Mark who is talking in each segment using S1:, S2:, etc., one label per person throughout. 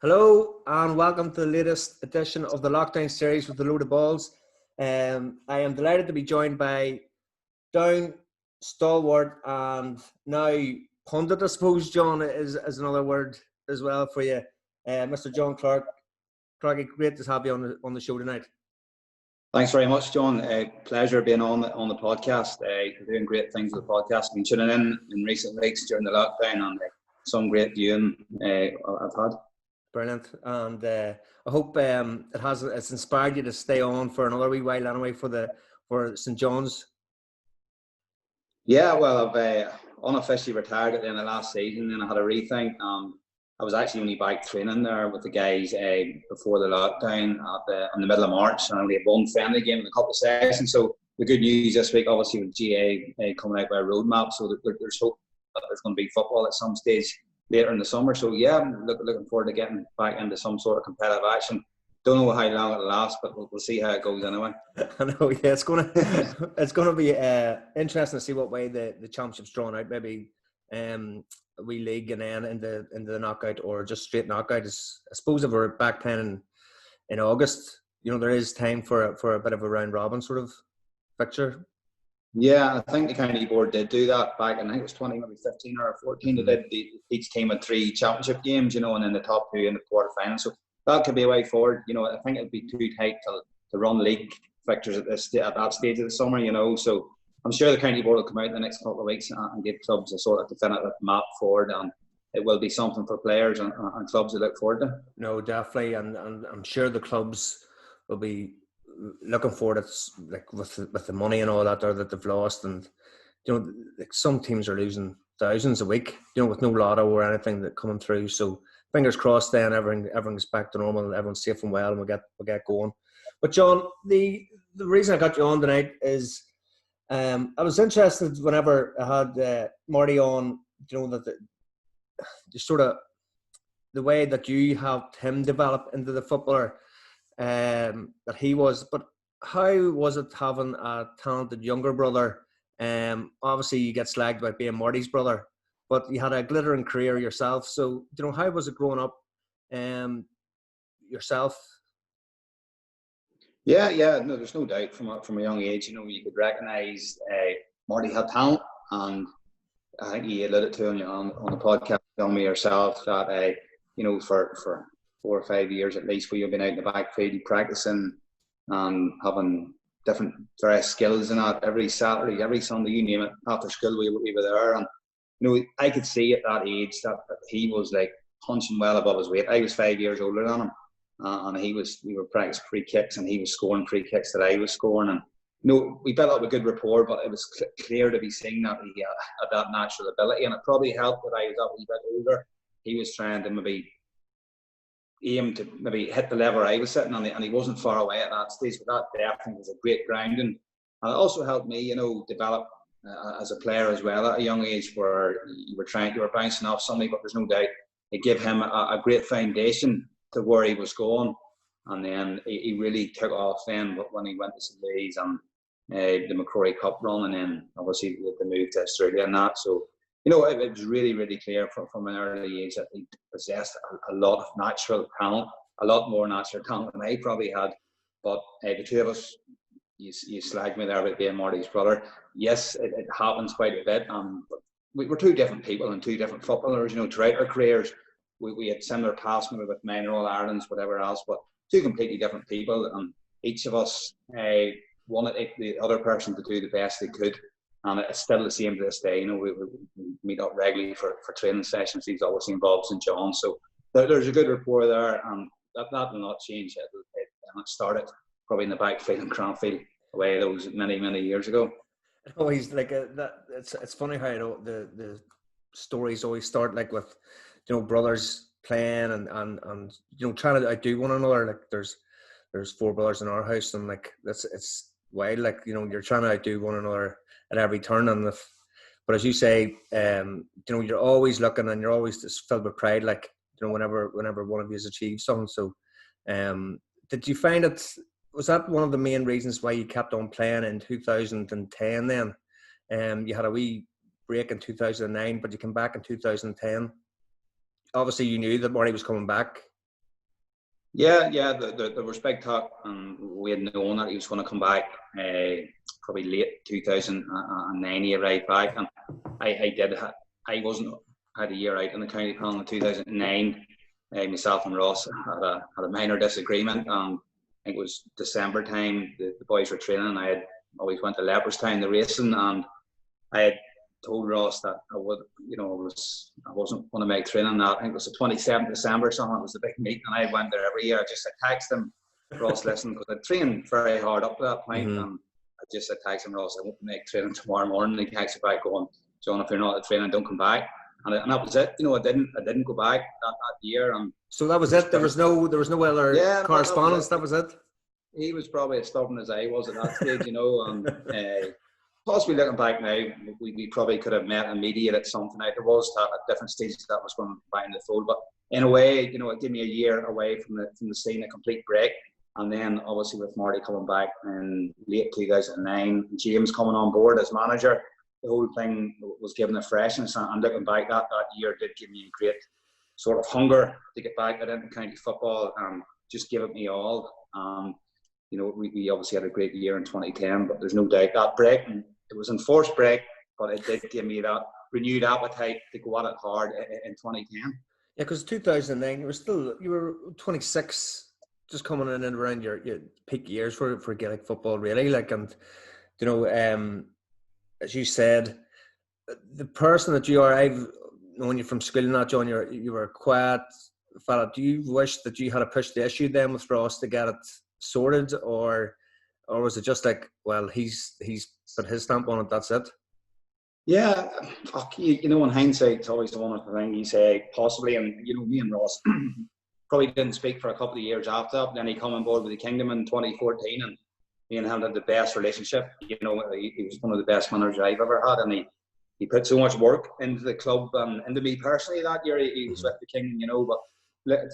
S1: Hello and welcome to the latest edition of the Lockdown series with the Load of Balls. I am delighted to be joined by Down Stalwart and now pundit, I suppose, John, is another word as well for you. Mr. John Clarke. Clarke, great to have you on the show tonight.
S2: Thanks very much, John. Pleasure being on the podcast. You're doing great things with the podcast. I've been tuning in recent weeks during the lockdown, and some great viewing I've had.
S1: Brilliant, and I hope it's inspired you to stay on for another wee while anyway for St John's.
S2: Yeah, well, I've unofficially retired at the end of last season, and I had a rethink. I was actually only back training there with the guys before the lockdown in the middle of March, and I only had one friendly game in a couple of sessions. So the good news this week, obviously, with GA coming out by a roadmap, so there's hope that there's going to be football at some stage later in the summer. So yeah, I'm looking forward to getting back into some sort of competitive action. Don't know how long it'll last, but we'll see how it goes anyway.
S1: I know, yeah, it's gonna be interesting to see what way the championship's drawn out. Maybe a wee league and then into the knockout, or just straight knockout. I suppose if we're back playing in August, there is time for a bit of a round robin sort of fixture.
S2: Yeah, I think the county board did do that back in, I think it was 2015 or 14. They did each team had 3 championship games, and then the top 2 in the quarterfinals. So that could be a way forward. I think it'd be too tight to run league fixtures at that stage of the summer. So I'm sure the county board will come out in the next couple of weeks and give clubs a sort of definitive map forward, and it will be something for players and clubs to look forward to.
S1: No, definitely, and I'm sure the clubs will be looking forward to, like, with the money and all that that they've lost, and like some teams are losing thousands a week, with no lotto or anything that coming through. So fingers crossed, then everything's back to normal and everyone's safe and well, and we'll get going. But John, the reason I got you on tonight is I was interested whenever I had Marty on, that the sort of the way that you helped him develop into the footballer that he was. But how was it having a talented younger brother? Obviously you get slagged about being Marty's brother, but you had a glittering career yourself. So, how was it growing up yourself?
S2: Yeah, no, there's no doubt from a young age, you could recognise Marty had talent, and I think you alluded to on the podcast on me yourself that for 4 or 5 years at least, where you've been out in the backfield practicing and having different various skills and that every Saturday, every Sunday, you name it, after school we were there, and I could see at that age that he was like punching well above his weight. I was 5 years older than him, and we were practicing free kicks, and he was scoring free kicks that I was scoring, and we built up a good rapport. But it was clear to be seen that he had that natural ability, and it probably helped that I was a wee bit older. He was trying to maybe aim to maybe hit the level I was sitting on, and he wasn't far away at that stage. But that definitely was a great grounding, and it also helped me, develop as a player as well at a young age, where you were bouncing off somebody, but there's no doubt it gave him a great foundation to where he was going. And then he really took off then when he went to St. Lee's and the Macquarie Cup run, and then obviously the move to Australia and that. So, it was really, really clear from an early age that he possessed a lot of natural talent, a lot more natural talent than I probably had. But the two of us, you slagged me there about being Marty's brother. Yes, it happens quite a bit. But we were 2 different people and 2 different footballers. Throughout our careers, we had similar paths, maybe with minor All-Irelands, whatever else, but 2 completely different people, and each of us wanted the other person to do the best they could. And it's still the same to this day. We meet up regularly for training sessions. He's obviously involved in John, so there's a good rapport there, and that will not change. It started probably in the backfield in Cranfield away those many years ago.
S1: Always like that. It's funny how the stories always start like with brothers playing and trying to outdo one another. Like there's 4 brothers in our house, and like it's wild. Like you're trying to outdo one another at every turn, but as you say, you're always looking, and you're always just filled with pride. Like whenever one of you has achieved something. So, did you find was that one of the main reasons why you kept on playing in 2010? Then, you had a wee break in 2009, but you came back in 2010. Obviously, you knew that Marty was coming back.
S2: Yeah. There was big talk, and we had known that he was going to come back. Probably late 2009, he arrived back, and I wasn't had a year out in the county panel in 2009. Myself and Ross had a minor disagreement. I think it was December time. The boys were training. I had always went to Leopardstown, the racing, and I had told Ross that I wasn't going to make training. That I think it was the 27th of December, something. It was the big meeting, and I went there every year. I texted him, Ross, listen, because I trained very hard up to that point, and I texted him, Ross, I won't make training tomorrow morning. And he texted back going, John, if you're not at training, don't come back. And that was it. I didn't go back that year. And
S1: so that was it. There was no other correspondence. That was it.
S2: He was probably as stubborn as I was at that stage, and possibly looking back now, we probably could have met and mediated something out. There was at different stages that was going back in the fold, but in a way, it gave me a year away from the scene, a complete break. And then obviously with Marty coming back in late 2009, James coming on board as manager, the whole thing was given a freshness. And looking back, that year did give me a great sort of hunger to get back into county football and just give it me all. We obviously had a great year in 2010, but there's no doubt that break, and it was an enforced break, but it did give me that renewed appetite to go at it hard in 2010.
S1: Yeah, because 2009, you were 26, just coming in and around your peak years for Gaelic football, really. As you said, the person that you are, I've known you from school, not John. You were a quiet fella. Do you wish that you had to push the issue then with Ross to get it sorted, or was it just like, well, he's put his stamp on it, that's it?
S2: Yeah, in hindsight, it's always the one thing you say, possibly. And me and Ross probably didn't speak for a couple of years after that. Then he come on board with the Kingdom in 2014, and me and him had the best relationship. He was one of the best managers I've ever had, and he put so much work into the club and into me personally that year. He was with the Kingdom, but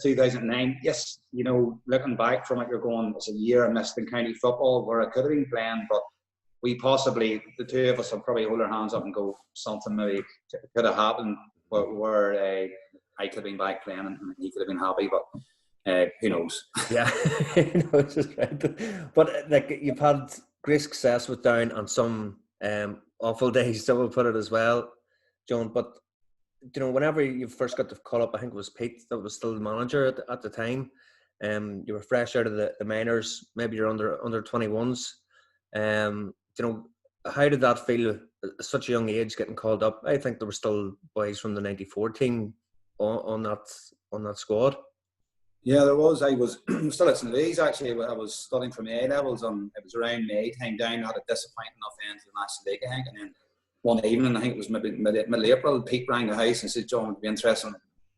S2: 2009, yes, looking back from it, you're going, it's a year I missed in county football where I could have been playing, but we possibly, the two of us, will probably hold our hands up and go, something maybe could have happened where I could have been back playing and he could have been happy, but who knows?
S1: Yeah, right. But you've had great success with Down on some awful days, so we'll put it as well, John. But whenever you first got the call up, I think it was Pete that was still the manager at the time. You were fresh out of the minors, maybe you're under 21s. How did that feel at such a young age, getting called up? I think there were still boys from the 94 team on that squad.
S2: Yeah, there was. I was still at St. Louis, actually. I was studying from A levels, and it was around May time. Down, had a disappointing enough end to the National League, I think, and then one evening, I think it was maybe mid-April, Pete rang the house and said, John, would be interested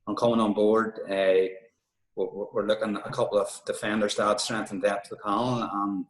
S2: in coming on board. We're looking at a couple of defenders to add strength and depth to the panel. And,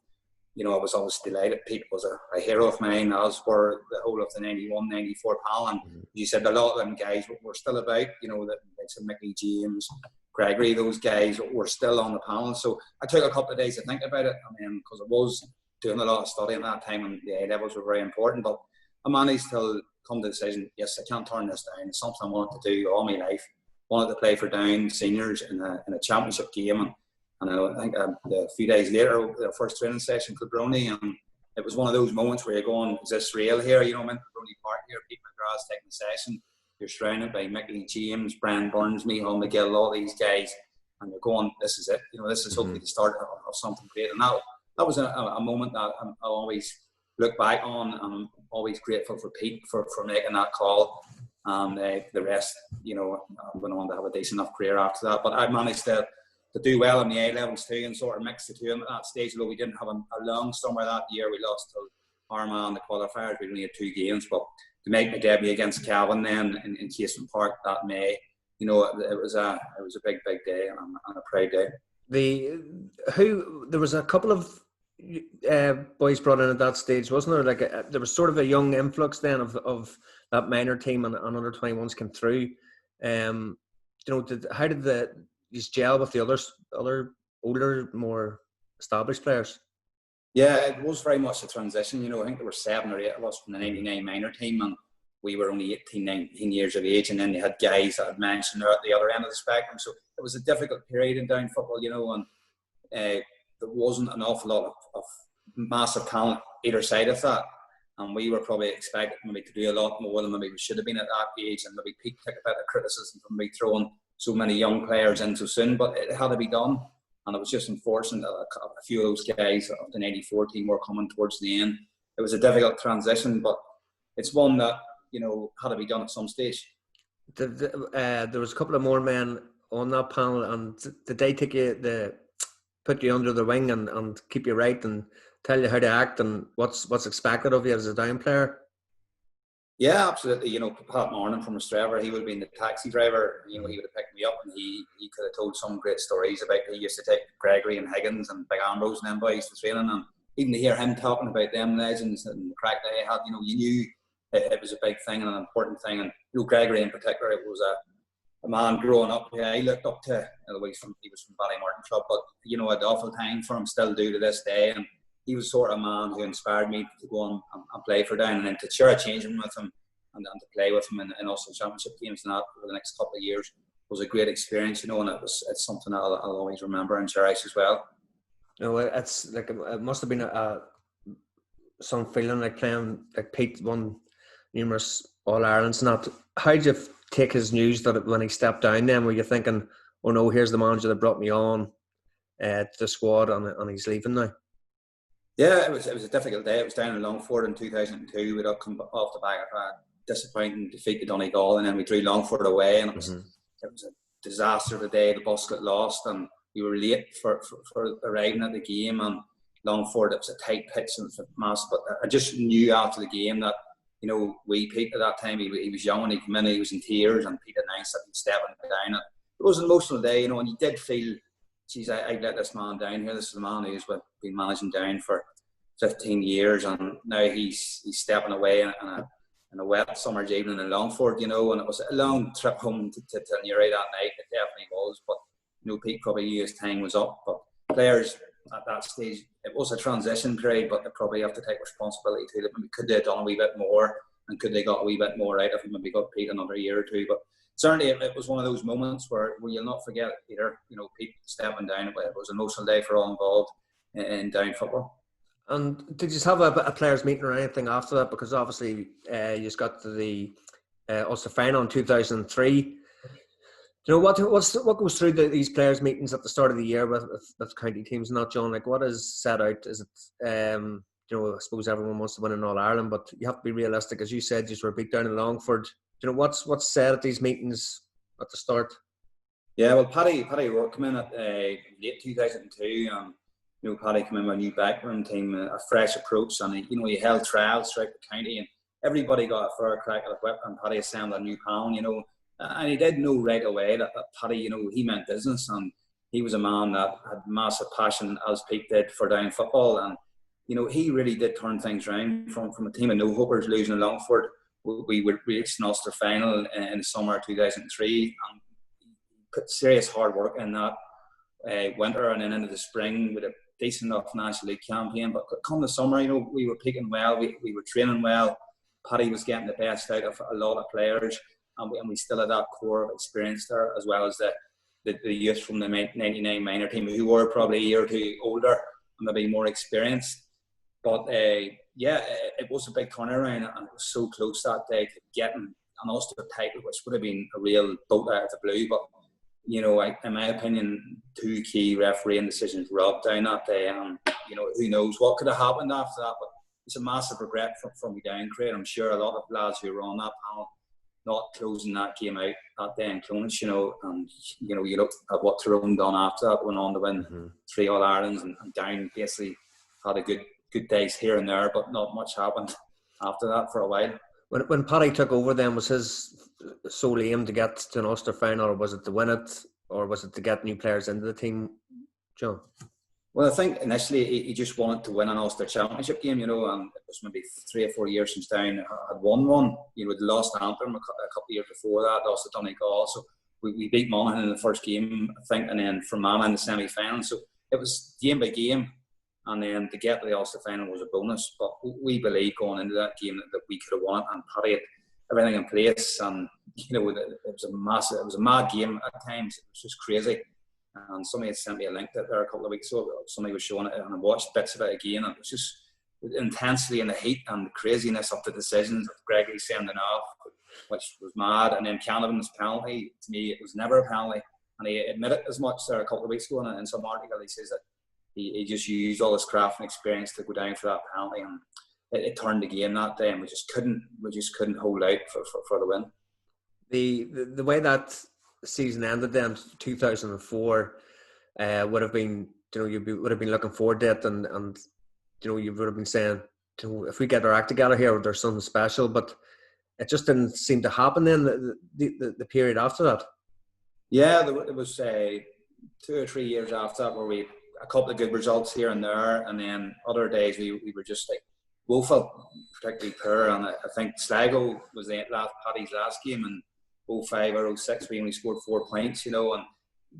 S2: I was always delighted. Pete was a hero of mine, as were the whole of the 91, 94 panel. And he said a lot of them guys were still about, that Mickey, James, Gregory, those guys were still on the panel. So I took a couple of days to think about it. Because I was doing a lot of studying at that time, and the A levels were very important. But I managed to come to the decision, yes, I can't turn this down. It's something I wanted to do all my life. Wanted to play for Down seniors in a championship game. And I think a few days later, the first training session, Kilbrony, and it was one of those moments where you're going, is this real here? I'm in Kilbrony Park here, Pete McGrath's taking the session. You're surrounded by Mickey, James, Brian Burns, Micheál McGill, all these guys. And you're going, this is it. This is hopefully the start of something great. And that was a moment that I'll always look back on. I'm always grateful for Pete for making that call. And the rest, I went on to have a decent enough career after that. But I managed to do well in the A levels too, and sort of mix the two. And at that stage, although we didn't have a long summer that year, we lost to Armagh in the qualifiers. We only had 2 games, but to make my debut against Cavan then in Casement Park that May, it was a big day and a proud day.
S1: There was a couple of boys brought in at that stage, wasn't there? There was sort of a young influx then of that minor team and under 21s came through. How did you gel with the other older, more established players?
S2: Yeah, it was very much a transition. I think there were 7 or 8 of us from the 99 minor team, and we were only 18, 19 years of age, and then you had guys that I'd mentioned there at the other end of the spectrum. So it was a difficult period in down football, and there wasn't an awful lot of massive talent either side of that. And we were probably expected maybe to do a lot more than maybe we should have been at that age, and maybe Pete took a bit of criticism from me throwing so many young players in so soon, but it had to be done. And it was just unfortunate that a few of those guys of the 94 team were coming towards the end. It was a difficult transition, but it's one that, had to be done at some stage.
S1: There was a couple of more men on that panel, and did they put you under the wing and keep you right and tell you how to act and what's expected of you as a down player?
S2: Yeah, absolutely. Pat Marnin from Australia, he would have been the taxi driver. He would have picked me up, and he could have told some great stories about he used to take Gregory and Higgins and Big Ambrose and them boys to training, and even to hear him talking about them legends and the crack they had, you knew it was a big thing and an important thing. And Gregory in particular, it was a man growing up who I looked up to. He was from Ballymartin Club, but an awful time for him, still do to this day. And he was sort of a man who inspired me to go on and play for Down, and then to share a changing room with him and to play with him in also championship games and that over the next couple of years was a great experience, and it's something I'll always remember and cherish as well.
S1: It's like it must have been some feeling like playing, like Pete won numerous All-Irelands and that. How did you take his news that when he stepped down then? Were you thinking, oh no, here's the manager that brought me on to the squad and he's leaving now?
S2: Yeah, it was a difficult day. It was down in Longford in 2002. We'd come off the back of a disappointing defeat to Donegal, and then we drew Longford away, and it was a disaster the day the bus got lost, and we were late for arriving at the game, and Longford, it was a tight pitch and it was a mass. But I just knew after the game that Pete at that time, he was young and he came in, he was in tears, and Pete announced that he was stepping down. It was an emotional day, and you did feel, geez, I let this man down here. This is the man who's been managing Down for 15 years, and now he's stepping away in a wet summer's evening in Longford, and it was a long trip home to Newry that night. It definitely was, but Pete probably knew his time was up. But players at that stage, it was a transition period, but they probably have to take responsibility too. That maybe could they have done a wee bit more, and could they got a wee bit more out of him, maybe got Pete another year or two. But certainly it was one of those moments where you'll not forget it either. Pete stepping down, it was an emotional day for all involved in Down football. And
S1: did you have a players' meeting or anything after that? Because obviously you just got to the Ulster final in 2003. What goes through these players' meetings at the start of the year with county teams and that, John? Like, what is set out? Is it I suppose everyone wants to win in All Ireland, but you have to be realistic. As you said, you were beat down in Longford. What's said at these meetings at the start?
S2: Yeah, well, Paddy O'Rourke came in at late 2002. Paddy came in with a new backroom team, a fresh approach, and he held trials throughout the county, and everybody got a fair crack at the whip, and Paddy assembled a new panel, and he did know right away that Paddy, he meant business, and he was a man that had massive passion, as Pete did, for Down football, and he really did turn things around from a team of no-hopers losing in Longford. We reached an Ulster final in the summer of 2003, and put serious hard work in that winter and then into the spring with a decent enough National League campaign. But come the summer, we were peaking well, we were training well. Paddy was getting the best out of a lot of players, and we still had that core of experience there, as well as the youth from the 99 minor team who were probably a year or two older and maybe more experienced. But it was a big turnaround, and it was so close that day to getting an Ulster title, which would have been a real bolt out of the blue. But in my opinion, two key refereeing decisions robbed Down that day, and who knows what could have happened after that. But it's a massive regret from me Down Craig. I'm sure a lot of lads who were on that panel not closing that game out that day in Clonus, and you look at what Tyrone done after that, went on to win 3 All-Irelands, and Down basically had a good days here and there, but not much happened after that for a while.
S1: When Paddy took over, then, was his sole aim to get to an Ulster final, or was it to win it, or was it to get new players into the team, John?
S2: Well, I think initially he just wanted to win an Ulster Championship game, and it was maybe 3 or 4 years since Down had won one. They'd lost to Antrim a couple of years before that, lost to Donegal. So we beat Monaghan in the first game, I think, and then Fermanagh in the semi-final. So it was game by game. And then to get to the Ulster final was a bonus. But we believe going into that game that we could have won it. And Paddy everything in place, and it was a mad game at times. It was just crazy. And somebody had sent me a link there a couple of weeks ago. Somebody was showing it, and I watched bits of it again, and it was just intensely in the heat and the craziness of the decisions of Gregory sending off, which was mad. And then Canavan's penalty, to me, it was never a penalty. And he admitted as much there a couple of weeks ago in some article. He says that he just used all his craft and experience to go down for that penalty, and it turned the game that day, and we just couldn't hold out for the win.
S1: The way that season ended then, 2004, would have been, you would have been looking forward to it, and you would have been saying, if we get our act together here, there's something special. But it just didn't seem to happen then, the period after that.
S2: Yeah, it was 2 or 3 years after that where we had a couple of good results here and there, and then other days we were just like woeful, particularly poor. And I think Sligo was Paddy's last game in 05 or 06. We only scored 4 points, and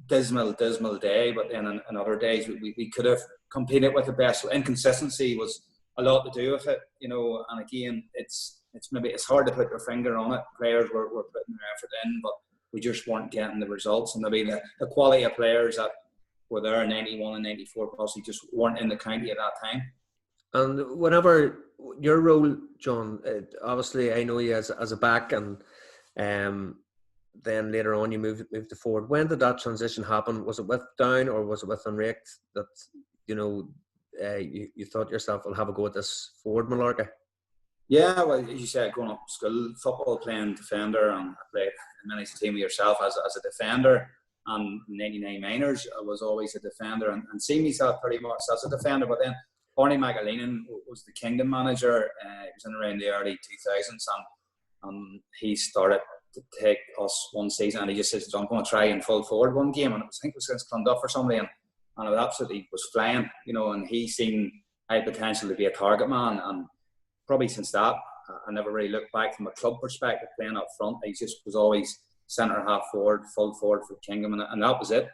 S2: dismal day. But then in other days we could have competed with the best. So inconsistency was a lot to do with it, and again, it's hard to put your finger on it. Players were putting their effort in, but we just weren't getting the results, and maybe the quality of players that were there in 91 and 94 possibly just weren't in the county at that time.
S1: And whenever your role, John, obviously I know you as a back, and then later on you moved to forward. When did that transition happen? Was it with Down or was it with Unraked that you thought yourself, I'll have a go at this forward malarkey?
S2: Yeah, well, as you said, growing up in school, football, playing defender, and I played in many team with yourself as a defender. And 99 minors, I was always a defender, and seeing myself pretty much as a defender. But then Barney McAleenan was the Kingdom manager. He was in around the early 2000s, and he started to take us one season, and he just says, I'm going to try and full forward one game. And I think it was against Clonduff or somebody, and I absolutely was flying, and he seen I had potential to be a target man. And probably since that, I never really looked back from a club perspective playing up front. I just was always centre half forward, full forward for Kingdom, and that was it.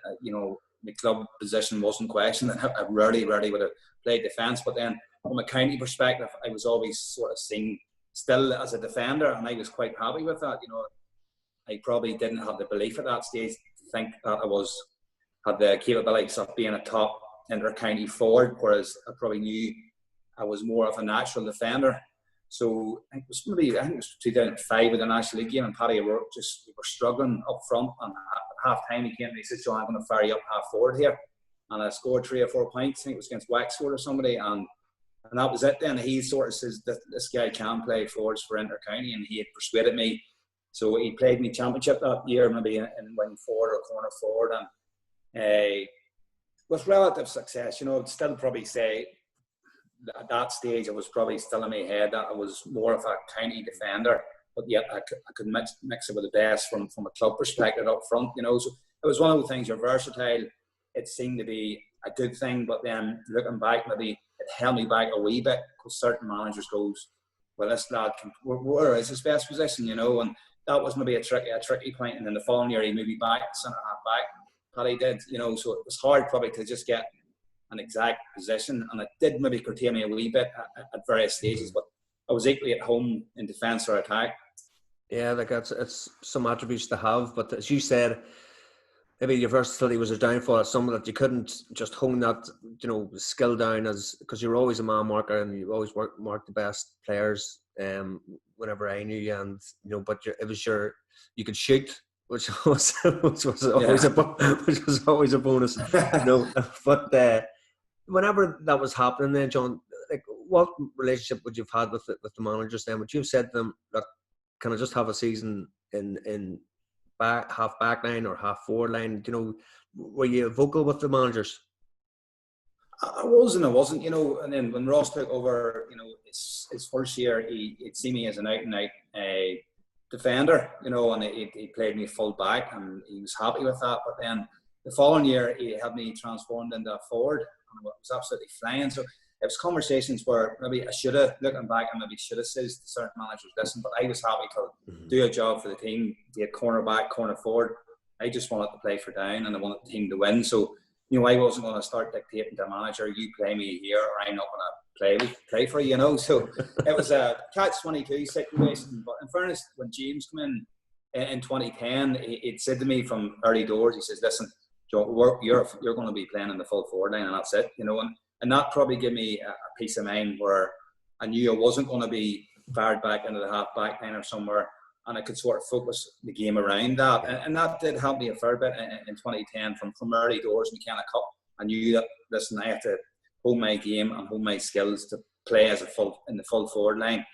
S2: The club position wasn't questioned. I rarely would have played defence, but then from a county perspective, I was always sort of seen still as a defender, and I was quite happy with that. I probably didn't have the belief at that stage to think that I had the capabilities of being a top inter-county forward, whereas I probably knew I was more of a natural defender. So I think it was 2005 with the National League game, and Paddy O'Rourke we were struggling up front, and at half time he came and he said, John, I'm going to fire you up half forward here. And I scored 3 or 4 points. I think it was against Wexford or somebody, and that was it then. He sort of says that this guy can play forwards for inter-county, and he had persuaded me. So he played me championship that year, maybe in wing forward or corner forward, and with relative success. I'd still probably say at that stage, it was probably still in my head that I was more of a county defender, but yet I could mix it with the best from a club perspective up front, So it was one of the things. You're versatile. It seemed to be a good thing, but then looking back, maybe it held me back a wee bit because certain managers goes, well, this lad where is his best position, and that was maybe a tricky point. And then the following year, he moved me back centre half back. Paddy did, so it was hard probably to just get an exact position, and it did maybe curtail me a wee bit at various stages, but I was equally at home in defence or attack.
S1: Yeah, like it's some attributes to have, but as you said, maybe your versatility was a downfall at some that you couldn't just hone that skill down because you're always a man marker and you always mark the best players. Whenever I knew you, and but you could shoot, which was always a bonus. But whenever that was happening, then John, like, what relationship would you have had with the managers then? Would you have said to them, look, can I just have a season in half back line or half forward line? Were you vocal with the managers?
S2: I was and I wasn't, and then when Ross took over, his first year, he'd see me as an out-and-out defender, and he played me full back, and he was happy with that. But then the following year, he had me transformed into a forward, and it was absolutely flying. So it was conversations where maybe I should have, looking back, I maybe should have said to certain managers, listen, but I was happy to do a job for the team, be a corner back, corner forward. I just wanted to play for Down, and I wanted the team to win. So, I wasn't going to start dictating to a manager, you play me here, or I'm not going to play for, you know. So it was a catch-22 situation. But in fairness, when James came in 2010, he'd said to me from early doors, he says, listen, John, you're going to be playing in the full forward line, and that's it, you know. And that probably gave me a peace of mind where I knew I wasn't going to be fired back into the half-back line or somewhere, and I could sort of focus the game around that. And that did help me a fair bit in 2010 from early doors in the McKenna Cup. I knew that, listen, I have to hold my game and hold my skills to play as in the full forward line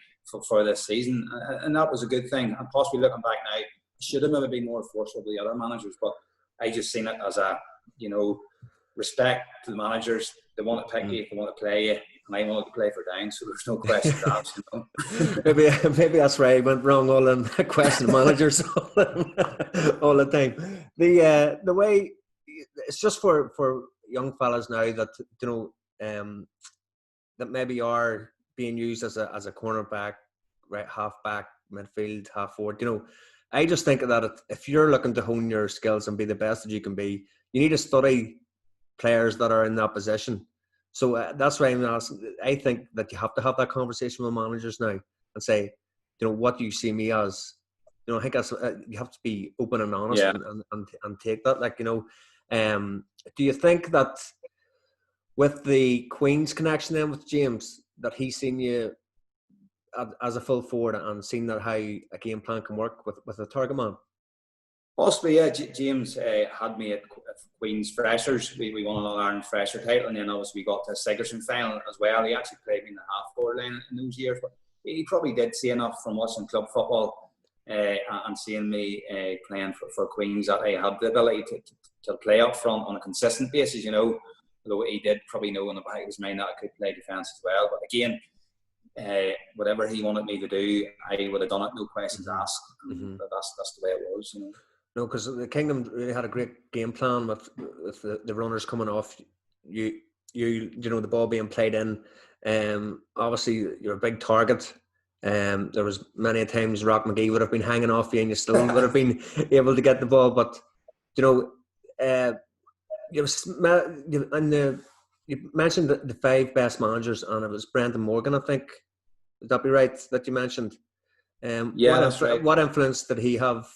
S2: for this season. And that was a good thing. And possibly looking back now, I should have maybe been more forceful with the other managers, but I just seen it as a, you know, respect to the managers. They want to pick you, they want to play you, and I wanted to play for Down, so there's no questions asked. You know?
S1: maybe that's where I went wrong. All in question managers all the time. The way it's just for young fellas now that, you know, that maybe are being used as a cornerback, right, half-back, midfield, half-forward. You know, I just think that if you're looking to hone your skills and be the best that you can be, you need to study players that are in that position. So that's why I think that you have to have that conversation with managers now and say, you know, what do you see me as? You know, I think that's you have to be open and honest,
S2: Yeah.
S1: and take that. Like, you know, do you think that with the Queen's connection then with James, that he's seen you as a full forward and seen that how a game plan can work with a target man?
S2: Possibly, yeah. James had me at Queen's Freshers. We won an All-Ireland Fresher title, and then obviously we got to a Sigerson final as well. He actually played me in the half-forward line in those years, but he probably did see enough from watching club football and seeing me playing for Queen's that I had the ability to play up front on a consistent basis, you know. Although he did probably know in the back of his mind that I could play defence as well. But again, whatever he wanted me to do, I would have done it, no questions asked. But that's the way it was, you know.
S1: No, because the Kingdom really had a great game plan with the runners coming off. You know, the ball being played in. Obviously, you're a big target. There was many times Rock McGee would have been hanging off you, and you still would have been able to get the ball. But you know, you mentioned the 5 best managers, and it was Brendan Morgan, I think. Would that be right that you mentioned?
S2: Yeah, that's right.
S1: What influence did he have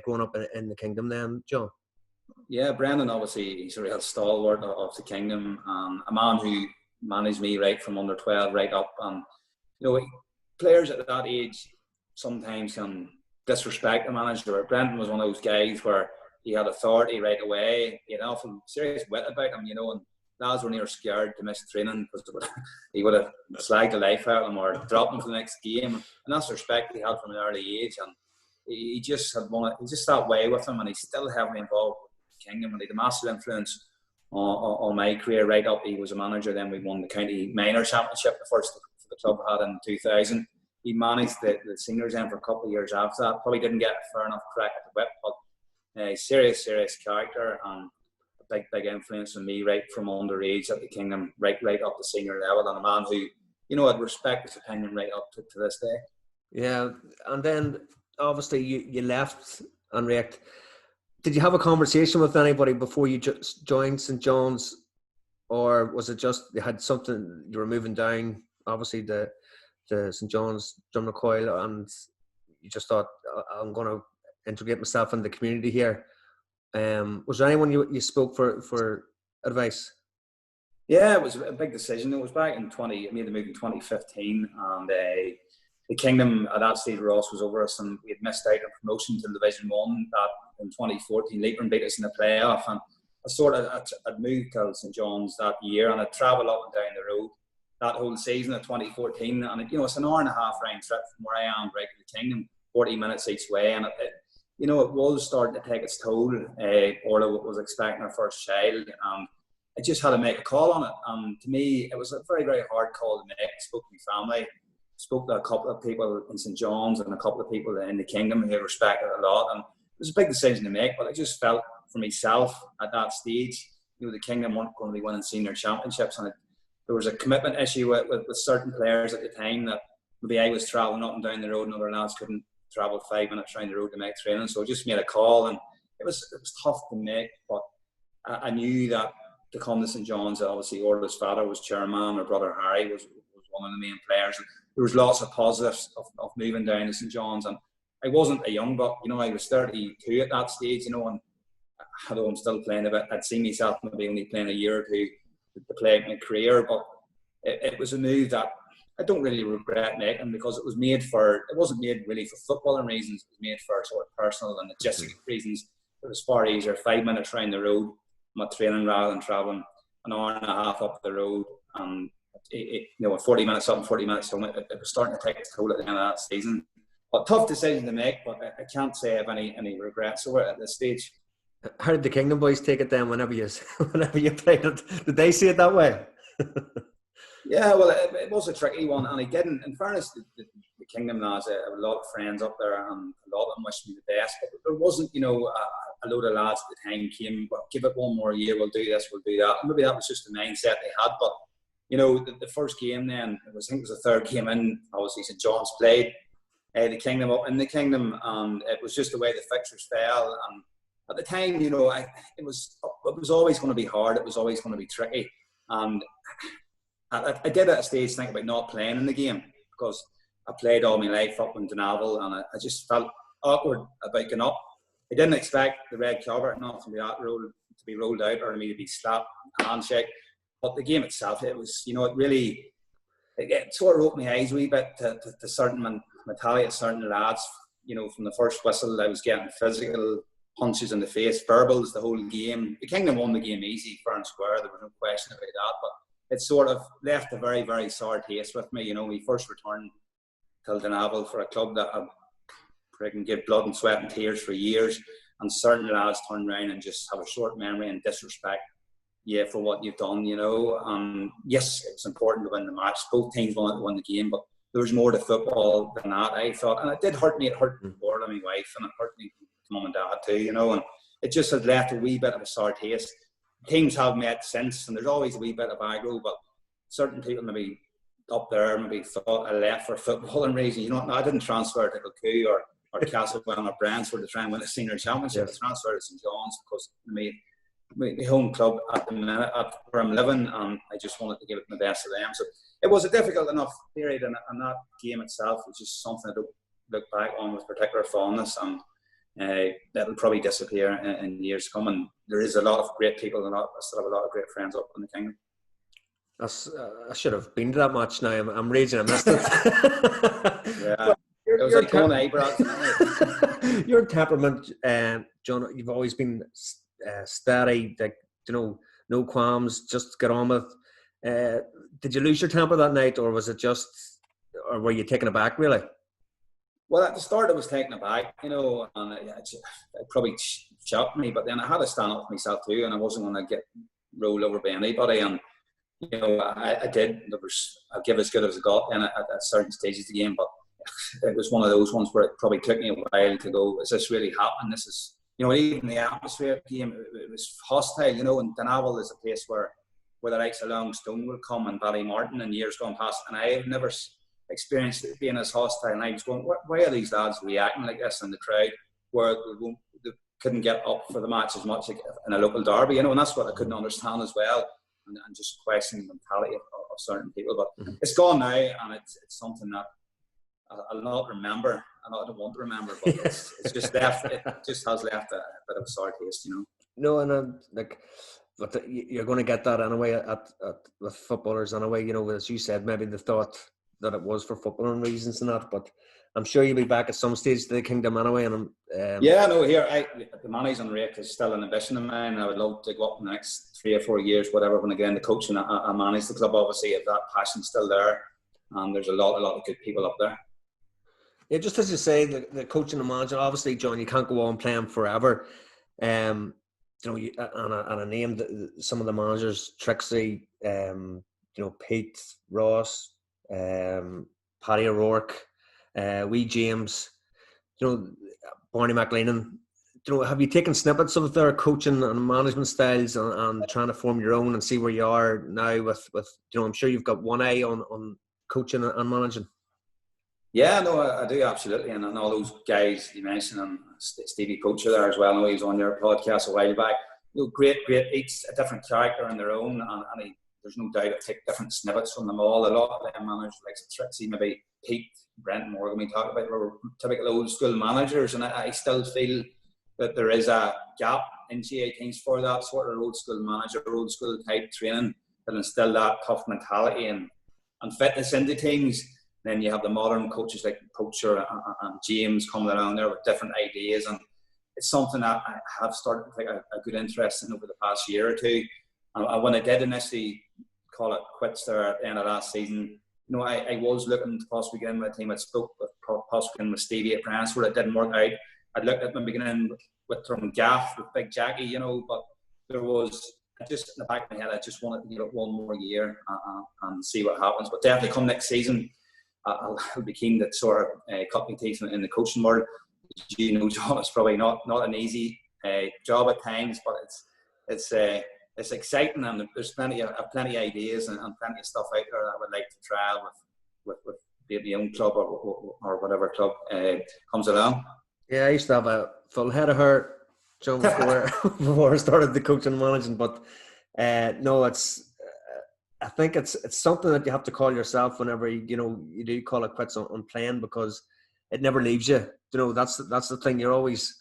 S1: growing up in the Kingdom then, John?
S2: Yeah, Brendan, obviously, he's a real stalwart of the Kingdom, a man who managed me right from under 12 right up. And, you know, players at that age sometimes can disrespect the manager. Brendan was one of those guys where he had authority right away. He had an awful serious wit about him, you know, and lads were near scared to miss training because he would have slagged the life out of him or dropped him for the next game. And that's the respect he had from an early age. And he just had he's just that way with him, and he's still heavily involved with the Kingdom, and he had a massive influence on my career right up. He was a manager, then we won the county minor championship, the first the club had in 2000. He managed the seniors then for a couple of years after that. Probably didn't get a fair enough crack at the whip, but serious character and a big influence on me right from underage at the Kingdom, right up to senior level, and a man who, you know, I'd respect his opinion right up to this day.
S1: Yeah, and then obviously you left and react. Did you have a conversation with anybody before you just joined St. John's, or was it just you had something, you were moving down obviously the St. John's, Drumnacoil, and you just thought, I'm going to integrate myself in the community here? Was there anyone you spoke for advice?
S2: Yeah, it was a big decision. It was back in I made the move in 2015, and the Kingdom at that stage, Ross was over us, and we had missed out on promotion to Division 1 that in 2014. Leitrim beat us in the playoff, and I'd moved to St. John's that year, and I'd travelled up and down the road that whole season of 2014, and you know, it's an hour and a half round trip from where I am right to the Kingdom, 40 minutes each way, and you know, it was starting to take its toll. Orla was expecting her first child, and I just had to make a call on it. And to me, it was a very, very hard call to make. I spoke to my family, spoke to a couple of people in St. John's and a couple of people in the Kingdom who I respected a lot. And it was a big decision to make, but I just felt for myself at that stage, you know, the Kingdom weren't going to be winning senior championships, and there was a commitment issue with certain players at the time that maybe I was travelling up and down the road and other lads couldn't travel 5 minutes around the road to make training. So I just made a call, and it was tough to make, but I knew that to come to St John's. Obviously, Orla's father was chairman. Her brother Harry was one of the main players. And there was lots of positives of moving down to St John's. And I wasn't a young buck, you know, I was 32 at that stage, you know, and although I'm still playing a bit, I'd seen myself maybe only playing a year or two to play out my career. But it was a move that I don't really regret making, because it wasn't made really for footballing reasons. It was made for sort of personal and logistic reasons. It was far easier, 5 minutes round the road, my training, rather than travelling an hour and a half up the road. And you know, 40 minutes up and 40 minutes home, it was starting to take its toll at the end of that season. But tough decision to make, but I can't say I have any regrets over it at this stage.
S1: How did the Kingdom boys take it then whenever you played it? Did they see it that way?
S2: Yeah, well, it was a tricky one, and I didn't. In fairness, the Kingdom lads, I have a lot of friends up there, and a lot of them wished me the best. But there wasn't, you know, a load of lads at the time came, well, give it one more year, we'll do this, we'll do that. And maybe that was just the mindset they had. But, you know, the first game then, I think it was the third game in, obviously St John's played the Kingdom up in the Kingdom, and it was just the way the fixtures fell. And at the time, you know, it was always going to be hard. It was always going to be tricky. And I did at a stage think about not playing in the game, because I played all my life up in Dunaville, and I just felt awkward about going up. I didn't expect the red carpet not to be rolled out, or me to be slapped, handshake. But the game itself, it was, you know, it sort of opened my eyes a wee bit to certain mentality of certain lads. You know, from the first whistle, I was getting physical punches in the face, verbals the whole game. The Kingdom won the game easy, fair and square. There was no question about that. But it sort of left a very, very sour taste with me. You know, we first returned to Dunaville for a club that I can give blood and sweat and tears for years, and certain lads turn around and just have a short memory and disrespect for what you've done, you know. Yes, it was important to win the match. Both teams wanted to win the game, but there was more to football than that, I thought. And it did hurt me. It hurt Orla, my wife, and it hurt me, mum and dad too, you know. And it just had left a wee bit of a sour taste. Teams have met since, and there's always a wee bit of aggro, but certain people maybe up there maybe thought I left for footballing reasons. You know, I didn't transfer to Kilcoo or Castlewell or Brantford to try and win a senior championship. I transferred to St John's because my home club at the minute, where I'm living, and I just wanted to give it my best to them. So it was a difficult enough period, and that game itself was just something I don't look back on with particular fondness, and that'll probably disappear in years to come. And there is a lot of great people, and I still have a lot of great friends up in the Kingdom.
S1: I should have been to that match now. I'm raging I missed it.
S2: Yeah. It was like going eyebrows.
S1: Your temperament, John, you've always been steady, like, you know, no qualms, just get on with. Did you lose your temper that night, or was it just, or were you taken aback really?
S2: Well, at the start, I was taken aback, you know, and it probably shocked me. But then I had to stand up for myself too, and I wasn't going to get rolled over by anybody. And you know, I did. I'd give as good as I got in at certain stages of the game, but it was one of those ones where it probably took me a while to go, is this really happening? This is, you know, even the atmosphere of the game, it was hostile, you know. And Dunaville is a place where the likes of Longstone will come, and Ballymartin in years gone past, and I have never experienced it being as hostile. And I was going, why are these lads reacting like this in the crowd, where they couldn't get up for the match as much in a local derby, you know? And that's what I couldn't understand as well, and just questioning the mentality of certain people. But it's gone now, and it's something that I'll not remember. I don't want to remember, but it's just left. It just has left a bit of a sour taste, you know.
S1: No, and but you're going to get that anyway with footballers anyway. You know, as you said, maybe they thought that it was for footballing reasons and that, but I'm sure you'll be back at some stage to the Kingdom anyway. And
S2: yeah, no, here the money's on rate is still an ambition of mine. I would love to go up in the next 3 or 4 years, whatever. When again the coaching, I manage the club. Obviously, if that passion's still there, and there's a lot of good people up there.
S1: Yeah, just as you say, the coaching and managing. Obviously, John, you can't go on playing forever. You know, and I named some of the managers: Trixie, you know, Pete, Ross, Paddy O'Rourke, wee James, you know, Barney McLean. You know, have you taken snippets of their coaching and management styles and trying to form your own and see where you are now with you know, I'm sure you've got one eye on coaching and managing.
S2: Yeah, no, I do, absolutely. And all those guys you mentioned, and Stevie Poacher there as well, I know he was on your podcast a while back. great, each a different character in their own, and there's no doubt I take different snippets from them all. A lot of them managers like Trixie, maybe Pete, Brent Morgan we talked about were typical old school managers, and I still feel that there is a gap in GA teams for that sort of old school manager, old school type training that instill that tough mentality and fitness into teams. Then you have the modern coaches like Poacher and James coming around there with different ideas, and it's something that I have started to take a good interest in over the past year or two. And when I did initially call it quits there at the end of last season, I was looking to possibly get in with a team. I spoke with possibly with Stevie at Brantford. It didn't work out. I'd looked at the beginning with Gaff, with Big Jackie, but there was just in the back of my head, I just wanted to give it one more year and see what happens. But definitely come next season, I'll be keen to sort of cut my teeth in the coaching world. John, it's probably not an easy job at times, but it's exciting, and there's plenty of ideas and plenty of stuff out there that I would like to try with be it my own club or whatever club comes along.
S1: Yeah, I used to have a full head of hair, John, before I started the coaching and managing. But no, I think it's something that you have to call yourself whenever you do call it quits on playing, because it never leaves you. That's the thing. You're always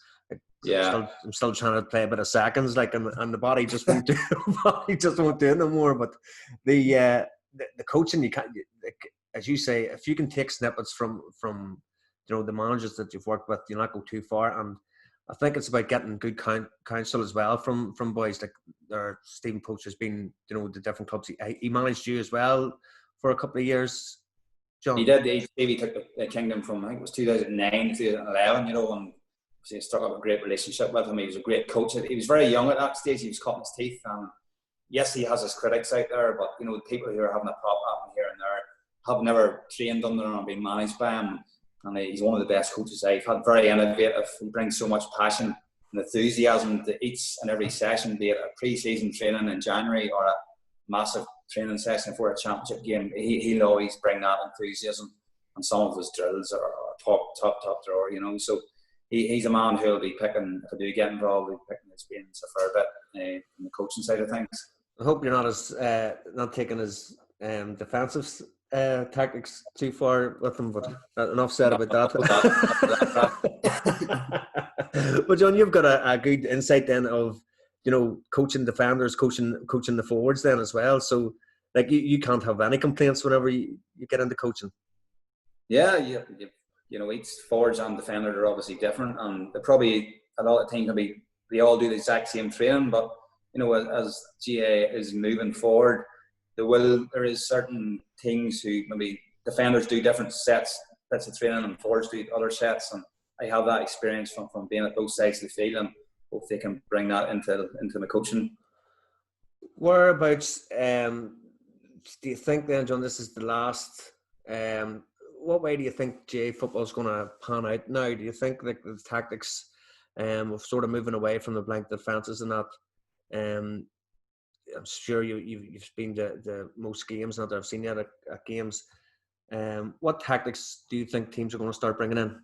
S1: I'm still trying to play a bit of seconds, and the body just won't do. Body just won't do it no more. But the coaching, you can't, as you say, if you can take snippets from the managers that you've worked with, you not go too far. And I think it's about getting good counsel as well from boys like Stephen Poach has been, the different clubs. He managed you as well for a couple of years, John.
S2: He did. He took the Kingdom from, I think it was 2009 to 2011, and he struck up a great relationship with him. He was a great coach. He was very young at that stage. He was cutting his teeth. And yes, he has his critics out there, but the people who are having a pop up here and there have never trained under him and been managed by him. And he's one of the best coaches I've had. Very innovative. He brings so much passion and enthusiasm to each and every session, be it a pre-season training in January or a massive training session for a championship game. He'll always bring that enthusiasm, and some of his drills are top drawer. So he's a man who'll be picking, if I do get involved, he'll be picking his brains a fair bit in the coaching side of things.
S1: I hope you're not taking his defensive tactics too far with them, but enough said about that. But John, you've got a good insight then of coaching defenders, coaching the forwards then as well. So you can't have any complaints whenever you get into coaching. Yeah,
S2: each forwards and defender are obviously different, and they're probably a lot of times they all do the exact same training, but as GA is moving forward, there is certain things who maybe defenders do different sets of training and forwards do other sets, and I have that experience from being at both sides of the field, and hope they can bring that into the coaching.
S1: Whereabouts do you think then, John, this is the last what way do you think GA football is going to pan out now? Do you think that the tactics of sort of moving away from the blank defences and that, I'm sure you've been to most games, not that I've seen yet at games. What tactics do you think teams are going to start bringing in?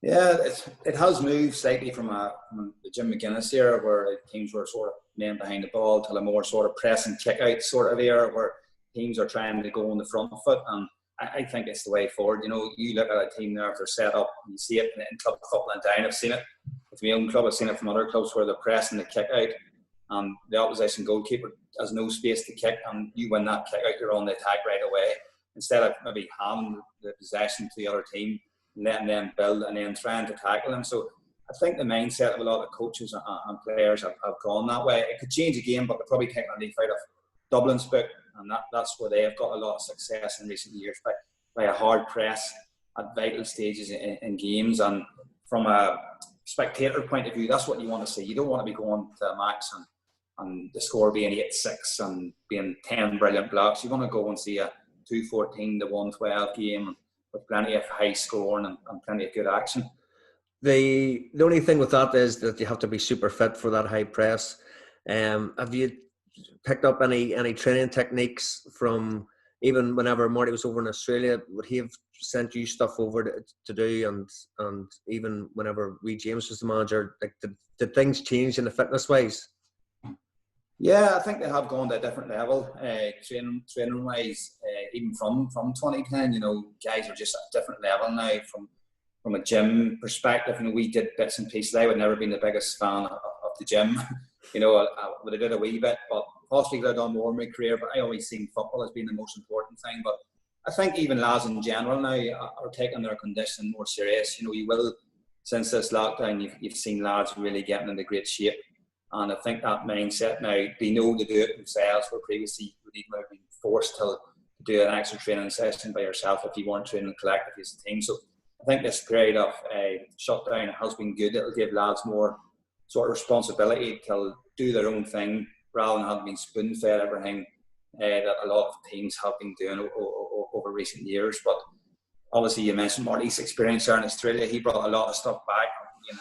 S2: Yeah, it has moved slightly from the Jim McGuinness era, where teams were sort of men behind the ball, to a more sort of press and kick out sort of era, where teams are trying to go on the front foot. And I think it's the way forward. You look at a team there, if they're set up, and you see it in club football and down. I've seen it with my own club. I've seen it from other clubs where they're pressing the kick out, and the opposition goalkeeper has no space to kick, and you win that kick out, you're on the attack right away. Instead of maybe handing the possession to the other team, letting them build and then trying to tackle them. So I think the mindset of a lot of coaches and players have gone that way. It could change a game, but they're probably taking a leaf out of Dublin's book, and that's where they have got a lot of success in recent years by a hard press at vital stages in games. And from a spectator point of view, that's what you want to see. You don't want to be going to a match and the score being 8-6 and being 10 brilliant blocks. You want to go and see a 2-14 to 1-12 game with plenty of high scoring and plenty of good action.
S1: The only thing with that is that you have to be super fit for that high press. Have you picked up any training techniques from even whenever Marty was over in Australia, would he have sent you stuff over to do? And even whenever James was the manager, like did things change in the fitness wise?
S2: Yeah, I think they have gone to a different level, training wise. Even from 2010, guys are just at a different level now. From a gym perspective, we did bits and pieces. I would never been the biggest fan of the gym. I would have did a wee bit, but possibly could have done more in my career. But I always seen football as being the most important thing. But I think even lads in general now are taking their conditioning more serious. You will, since this lockdown, you've seen lads really getting into great shape. And I think that mindset now, they know to do it themselves, where previously you would even have been forced to do an extra training session by yourself if you weren't training collectively as a team. So I think this period of shutdown has been good. It'll give lads more sort of responsibility to do their own thing rather than having been spoon-fed everything that a lot of teams have been doing over recent years. But obviously you mentioned Marty's experience there in Australia. He brought a lot of stuff back.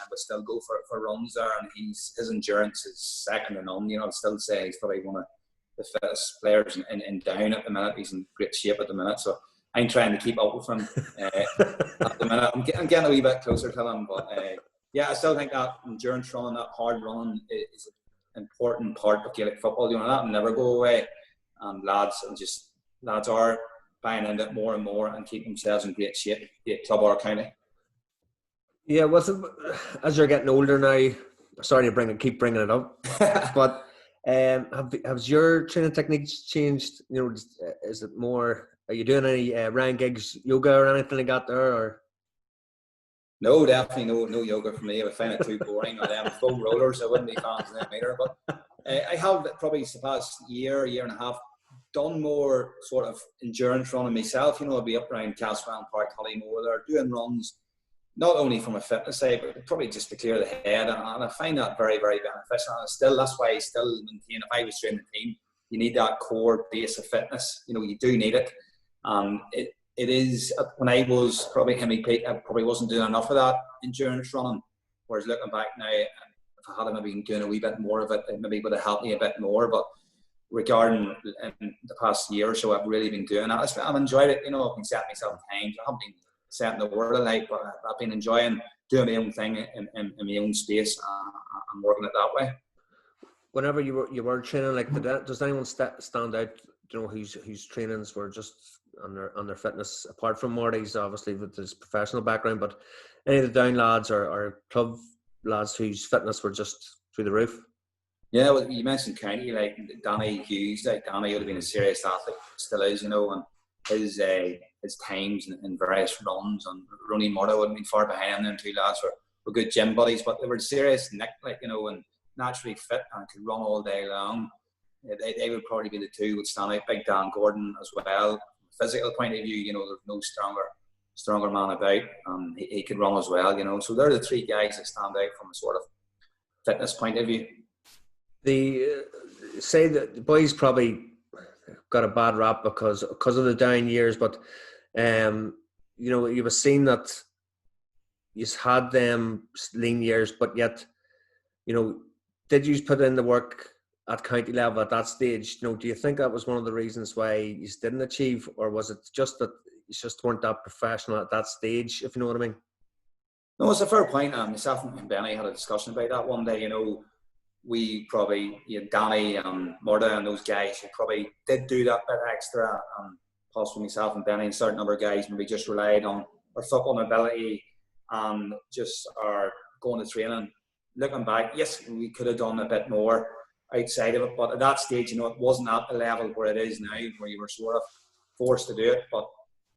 S2: Would still go for runs there, and his endurance is second to none. I'd still say he's probably one of the fittest players in down at the minute. He's in great shape at the minute, so I'm trying to keep up with him at the minute. I'm getting a wee bit closer to him, but I still think that endurance run, that hard run, is an important part of Gaelic football. That will never go away, and lads are buying into it more and more and keep themselves in great shape, be it club or county.
S1: Yeah, as you're getting older now, sorry to keep bringing it up, but has your training techniques changed? Is it more? Are you doing any Ryan Giggs yoga or anything like that there? Or?
S2: No, definitely no yoga for me. I would find it too boring. Or them foam rollers, I wouldn't be fans of them either. But I have probably the past year and a half done more sort of endurance running myself. I'll be up around Castletown Park, Hollymore there, doing runs. Not only from a fitness side, but probably just to clear the head. And I find that very, very beneficial. And that's why I still maintain, if I was training a team, you need that core base of fitness. You do need it. And it is, when I was probably in my peak, I probably wasn't doing enough of that endurance running. Whereas looking back now, if I had maybe been doing a wee bit more of it, it maybe would have helped me a bit more. But regarding in the past year or so, I've really been doing that. I've enjoyed it. I've been setting myself times. I haven't been setting the world alight, but I've been enjoying doing my own thing in my own space and working it that way.
S1: Whenever you were training, like does anyone stand out? Whose trainings were just on their fitness, apart from Marty's, obviously with his professional background, but any of the down lads or club lads whose fitness were just through the roof?
S2: Yeah, well, you mentioned county, like Danny Hughes. Like Danny would have been a serious athlete, still is, and his times and various runs, and Ronnie Murdo wouldn't be far behind them. Two lads were good gym buddies, but they were serious, and naturally fit and could run all day long. They would probably be the two would stand out. Big Dan Gordon as well. Physical point of view, there's no stronger man about. He could run as well, So they're the three guys that stand out from a sort of fitness point of view.
S1: Say that the boys probably got a bad rap because of the down years, but you were seeing that you had them lean years, but yet did you put in the work at county level at that stage? Do you think that was one of the reasons why you didn't achieve, or was it just that you just weren't that professional at that stage, if you know what I mean?
S2: No, it's a fair point. Myself and Benny had a discussion about that one day. We probably, Danny and Murda and those guys who probably did do that bit extra, and possibly myself and Benny and a certain number of guys maybe just relied on our football ability and just are going to training. Looking back, yes, we could have done a bit more outside of it, but at that stage, it wasn't at the level where it is now, where you were sort of forced to do it. But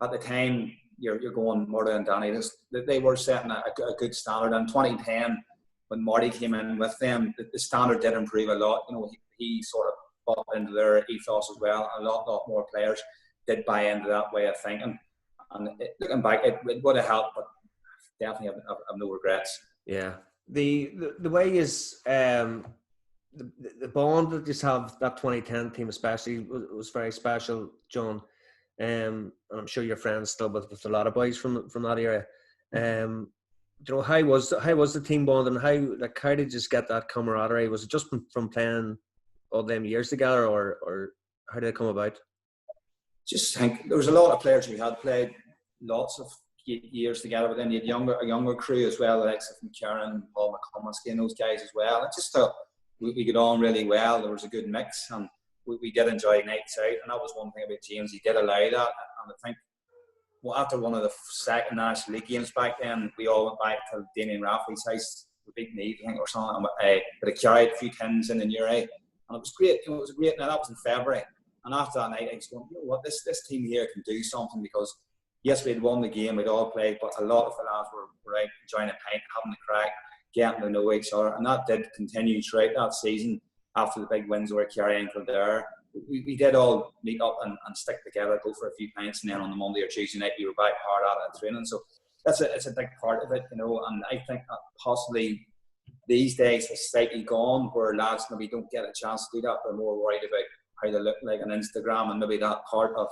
S2: at the time, you're going, Murda and Danny, they were setting a good standard. In 2010, when Marty came in with them, the standard did improve a lot. He sort of bought into their ethos as well. A lot more players did buy into that way of thinking. And looking back, it would have helped, but definitely have no regrets.
S1: Yeah, the way is the bond that you have, that 2010 team especially was very special, John. And I'm sure your friends still with a lot of boys from that area. How was the team bond, and how did you just get that camaraderie? Was it just from playing all them years together, or how did it come about?
S2: just think there was a lot of players who had played lots of years together, but then you had a younger crew as well, like McCarran, Paul McComiskey, and those guys as well. I just thought we got on really well. There was a good mix, and we did enjoy nights out, and that was one thing about James. He did allow that, and I think after one of the second National League games back then, we all went back to Damien Rafferty's house. We beat Meath, I think, or something. But I carried a few tins in the Newry, and it was great. It was a great. Now that was in February, and after that night, I was going, you know what, this team here can do something, because yes, we had won the game, we'd all played, but a lot of the lads were out enjoying a pint, having a crack, getting to know each other, and that did continue throughout that season. After the big wins over Kerry and Kildare, we did all meet up and stick together, go for a few pints, and then on the Monday or Tuesday night we were back hard at it training. So it's a big part of it, you know. And I think that possibly these days it's slightly gone, where lads maybe don't get a chance to do that. They're more worried about how they look like on Instagram, and maybe that part of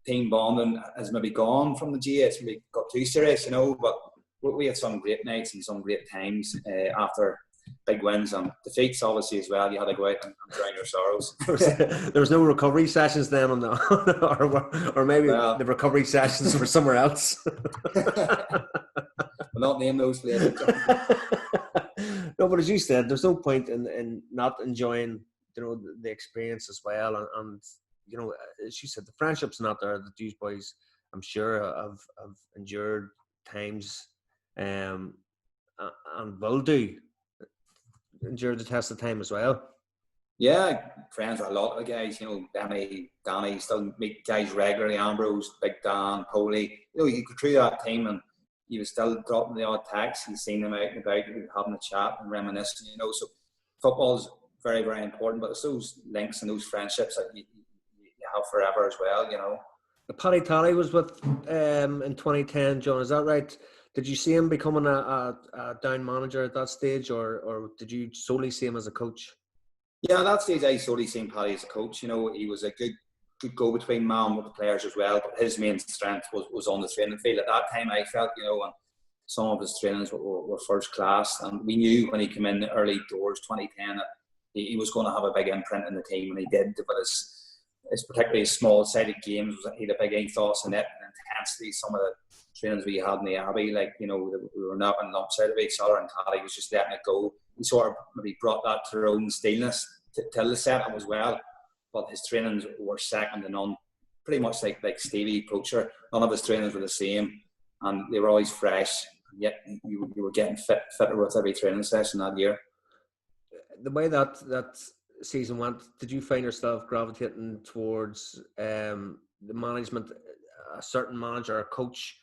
S2: team bonding has maybe gone from the GA. It's maybe got too serious, you know. But we had some great nights and some great times after big wins and defeats, obviously, as well. You had to go out and drown your sorrows.
S1: There was no recovery sessions then on the, or maybe the recovery sessions were somewhere else.
S2: We'll not name those places.
S1: No, but as you said, there's no point in not enjoying, you know, the experience as well. And you know, as you said, the friendship's not there that these boys, I'm sure, have endured times, and will do. Endure the test of time as well.
S2: Yeah, friends with a lot of guys, you know, Danny, still meet guys regularly, Ambrose, Big Dan, Poley. You know, you go through that time and you was still dropping the odd text. You've seen them out and about, having a chat and reminiscing, you know. So football's very, very important, but it's those links and those friendships that you have forever as well, you know.
S1: Paddy Talley was with in 2010, John, is that right? Did you see him becoming a down manager at that stage, or did you solely see him as a coach?
S2: Yeah, at that stage I solely seen Paddy as a coach. You know, he was a good go-between man with the players as well, but his main strength was on the training field. At that time, I felt, you know, and some of his trainings were first class, and we knew when he came in the early doors, 2010, that he was going to have a big imprint in the team, and he did. But his particularly his small-sided games, he had a big ethos in it and intensity. Some of the trainings we had in the Abbey, like, you know, we were knocking lumps out of each other, and Paddy was just letting it go. He sort of maybe brought that to their own stillness till the setup as well. But his trainings were second to none, pretty much like Stevie Poacher. None of his trainings were the same, and they were always fresh. And yet you were getting fitter with every training session that year.
S1: The way that season went, did you find yourself gravitating towards the management, a certain manager or coach,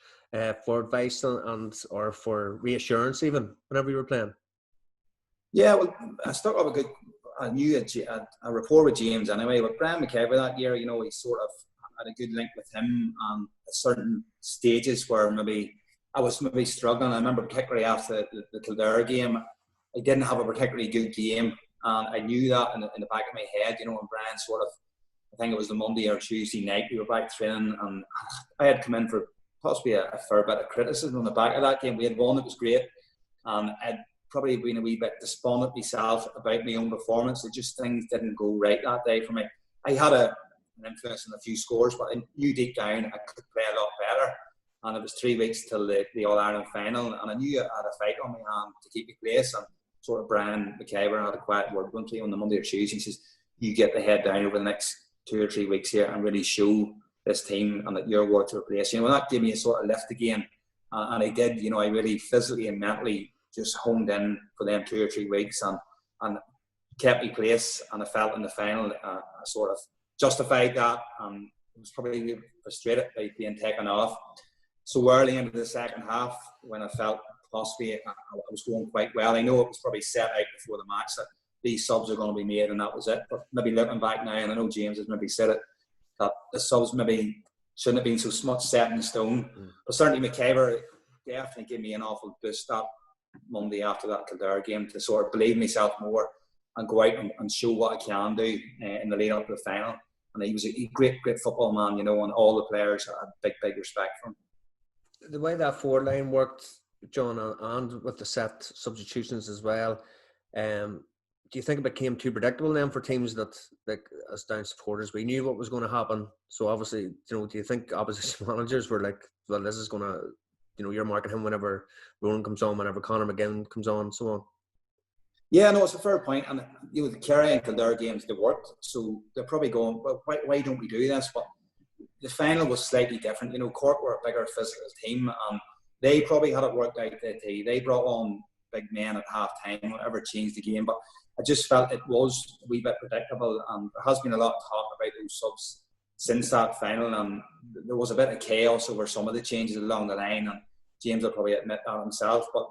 S1: for advice and or for reassurance even whenever you were playing?
S2: Yeah, well, I stuck up I knew a rapport with James anyway. With Brian McKever that year, you know, he sort of had a good link with him, and at certain stages where maybe I was maybe struggling. I remember particularly after the Kildare game, I didn't have a particularly good game, and I knew that in the back of my head, you know. And Brian sort of, I think it was the Monday or Tuesday night, we were back training, and I had come in for possibly a fair bit of criticism on the back of that game. We had won, it was great, and I'd probably been a wee bit despondent myself about my own performance. It just, things didn't go right that day for me. I had an influence in a few scores, but I knew deep down I could play a lot better. And it was 3 weeks till the All-Ireland final, and I knew I had a fight on my hand to keep my place. And sort of Brian McKever had a quiet word with me on the Monday or Tuesday. He says, you get the head down over the next 2 or 3 weeks here and really show this team and that you're worth to replace. You know, and that gave me a sort of lift again. And I did, you know, I really physically and mentally just honed in for them 2 or 3 weeks and kept my place. And I felt in the final, I sort of justified that. And I was probably frustrated by being taken off. So early into the second half, when I felt possibly I was going quite well, I know it was probably set out before the match that these subs are going to be made and that was it. But maybe looking back now, and I know James has maybe said it, that the subs maybe shouldn't have been so much set in stone. But certainly McKever definitely gave me an awful boost that Monday after that Kildare game to sort of believe myself more and go out and show what I can do in the lead up to the final. And he was a great football man, you know, and all the players had big respect for him.
S1: The way that forward line worked, John, and with the set substitutions as well, do you think it became too predictable then for teams that, like, as Down supporters, we knew what was going to happen? So obviously, do you think opposition managers were like, well, this is going to, you're marking him whenever Ronan comes on, whenever Conor McGinn comes on, so on?
S2: Yeah, no, it's a fair point. And the Kerry and Kildare games, they worked. So they're probably going, well, why don't we do this? But the final was slightly different. Cork were a bigger physical team, and they probably had it worked out. They brought on big men at half time, whatever changed the game. But I just felt it was a wee bit predictable, and there has been a lot of talk about those subs since that final, and there was a bit of chaos over some of the changes along the line, and James will probably admit that himself. But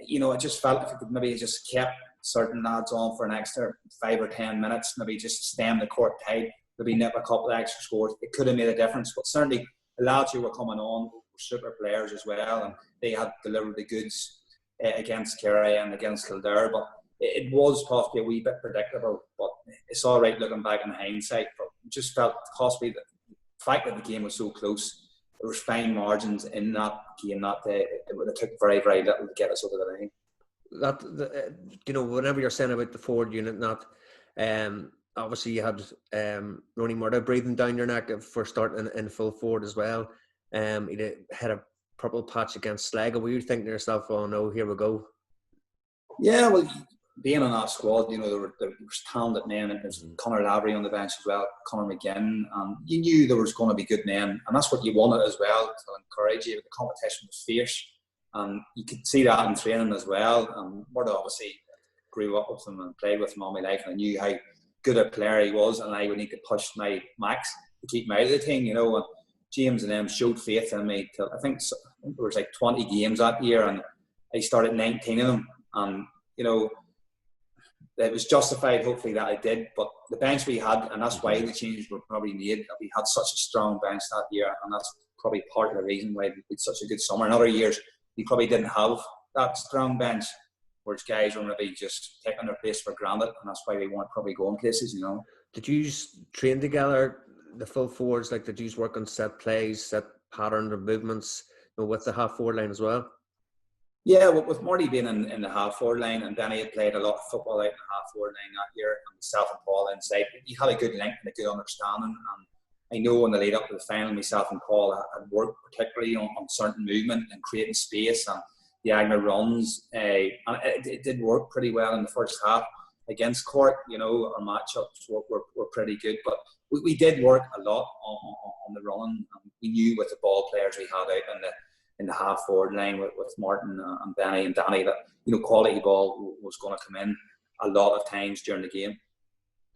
S2: I just felt if we could maybe just kept certain lads on for an extra 5 or 10 minutes, maybe just stem the court tide, maybe nip a couple of extra scores, it could have made a difference. But certainly the lads who were coming on were super players as well, and they had delivered the goods against Kerry and against Kildare. But it was possibly a wee bit predictable, but it's all right looking back in hindsight. But just felt possibly the fact that the game was so close, there was fine margins in that game that it took very, very little to get us over the line.
S1: Whenever you're saying about the forward unit, obviously you had Ronnie Murdo breathing down your neck for starting in full forward as well. He had a purple patch against Sligo. Were you thinking to yourself, oh no, here we go?
S2: Yeah, well, being on that squad, there was talented men, and there's Conor Lavery on the bench as well, Conor McGinn, and you knew there was going to be good men, and that's what you wanted as well, to encourage you. The competition was fierce, and you could see that in training as well. And Murdo obviously grew up with him and played with him all my life, and I knew how good a player he was, and I would need to push my max to keep him out of the team, and James and them showed faith in me till I think there was like 20 games that year, and I started 19 of them, and it was justified, hopefully, that I did. But the bench we had, and that's why the changes were probably made, that we had such a strong bench that year, and that's probably part of the reason why we had such a good summer. In other years, we probably didn't have that strong bench, whereas guys were maybe just taking their place for granted, and that's why we weren't probably going places,
S1: Did you train together, the full forwards? Like, did you work on set plays, set pattern of movements, with the half forward line as well?
S2: Yeah, with Marty being in the half-forward line, and Danny had played a lot of football out in the half-forward line that year, and myself and Paul inside, he had a good link and a good understanding. And I know in the lead up to the final, myself and Paul had worked particularly on certain movement and creating space and diagonal runs. And it did work pretty well in the first half against Cork. Our matchups were pretty good, but we did work a lot on the run, and we knew with the ball players we had out in the half-forward line with Martin and Benny and Danny that, quality ball was going to come in a lot of times during the game.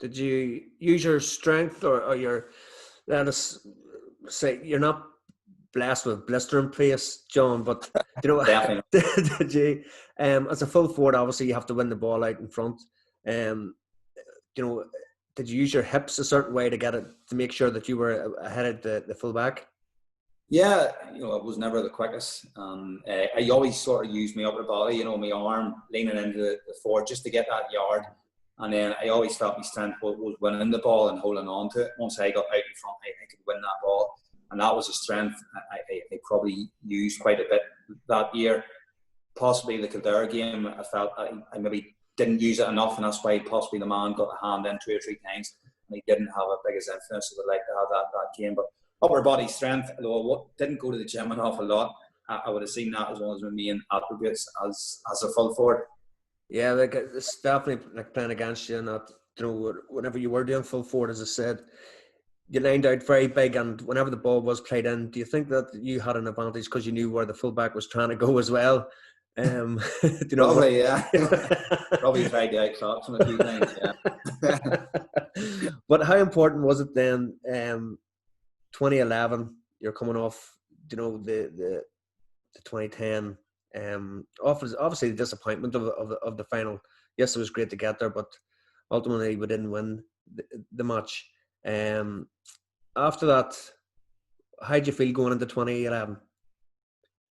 S2: Did you
S1: use your strength or your, let us say, you're not blessed with blistering pace, John, but,
S2: Definitely.
S1: Did you, as a full forward, obviously you have to win the ball out in front. Did you use your hips a certain way to get it, to make sure that you were ahead of the full back?
S2: Yeah, I was never the quickest. I always sort of used my upper body, my arm leaning into the forward just to get that yard. And then I always felt my strength was winning the ball and holding on to it. Once I got out in front, I could win that ball. And that was a strength I probably used quite a bit that year. Possibly the Kildare game, I felt I maybe didn't use it enough, and that's why possibly the man got a hand in 2 or 3 times, and he didn't have a big as influence as I'd like to have that game. But upper body strength, although I didn't go to the gym an awful lot, I would have seen that as one of my main attributes as a full forward.
S1: Yeah, like, it's definitely like playing against you, and that, whenever you were doing full forward, as I said, you lined out very big, and whenever the ball was played in, do you think that you had an advantage because you knew where the fullback was trying to go as well?
S2: Probably, yeah. Probably tried to outclock him a few times,
S1: yeah. But how important was it then? 2011, you're coming off, the 2010. Obviously the disappointment of the final. Yes, it was great to get there, but ultimately we didn't win the match. After that, how did you feel going into 2011?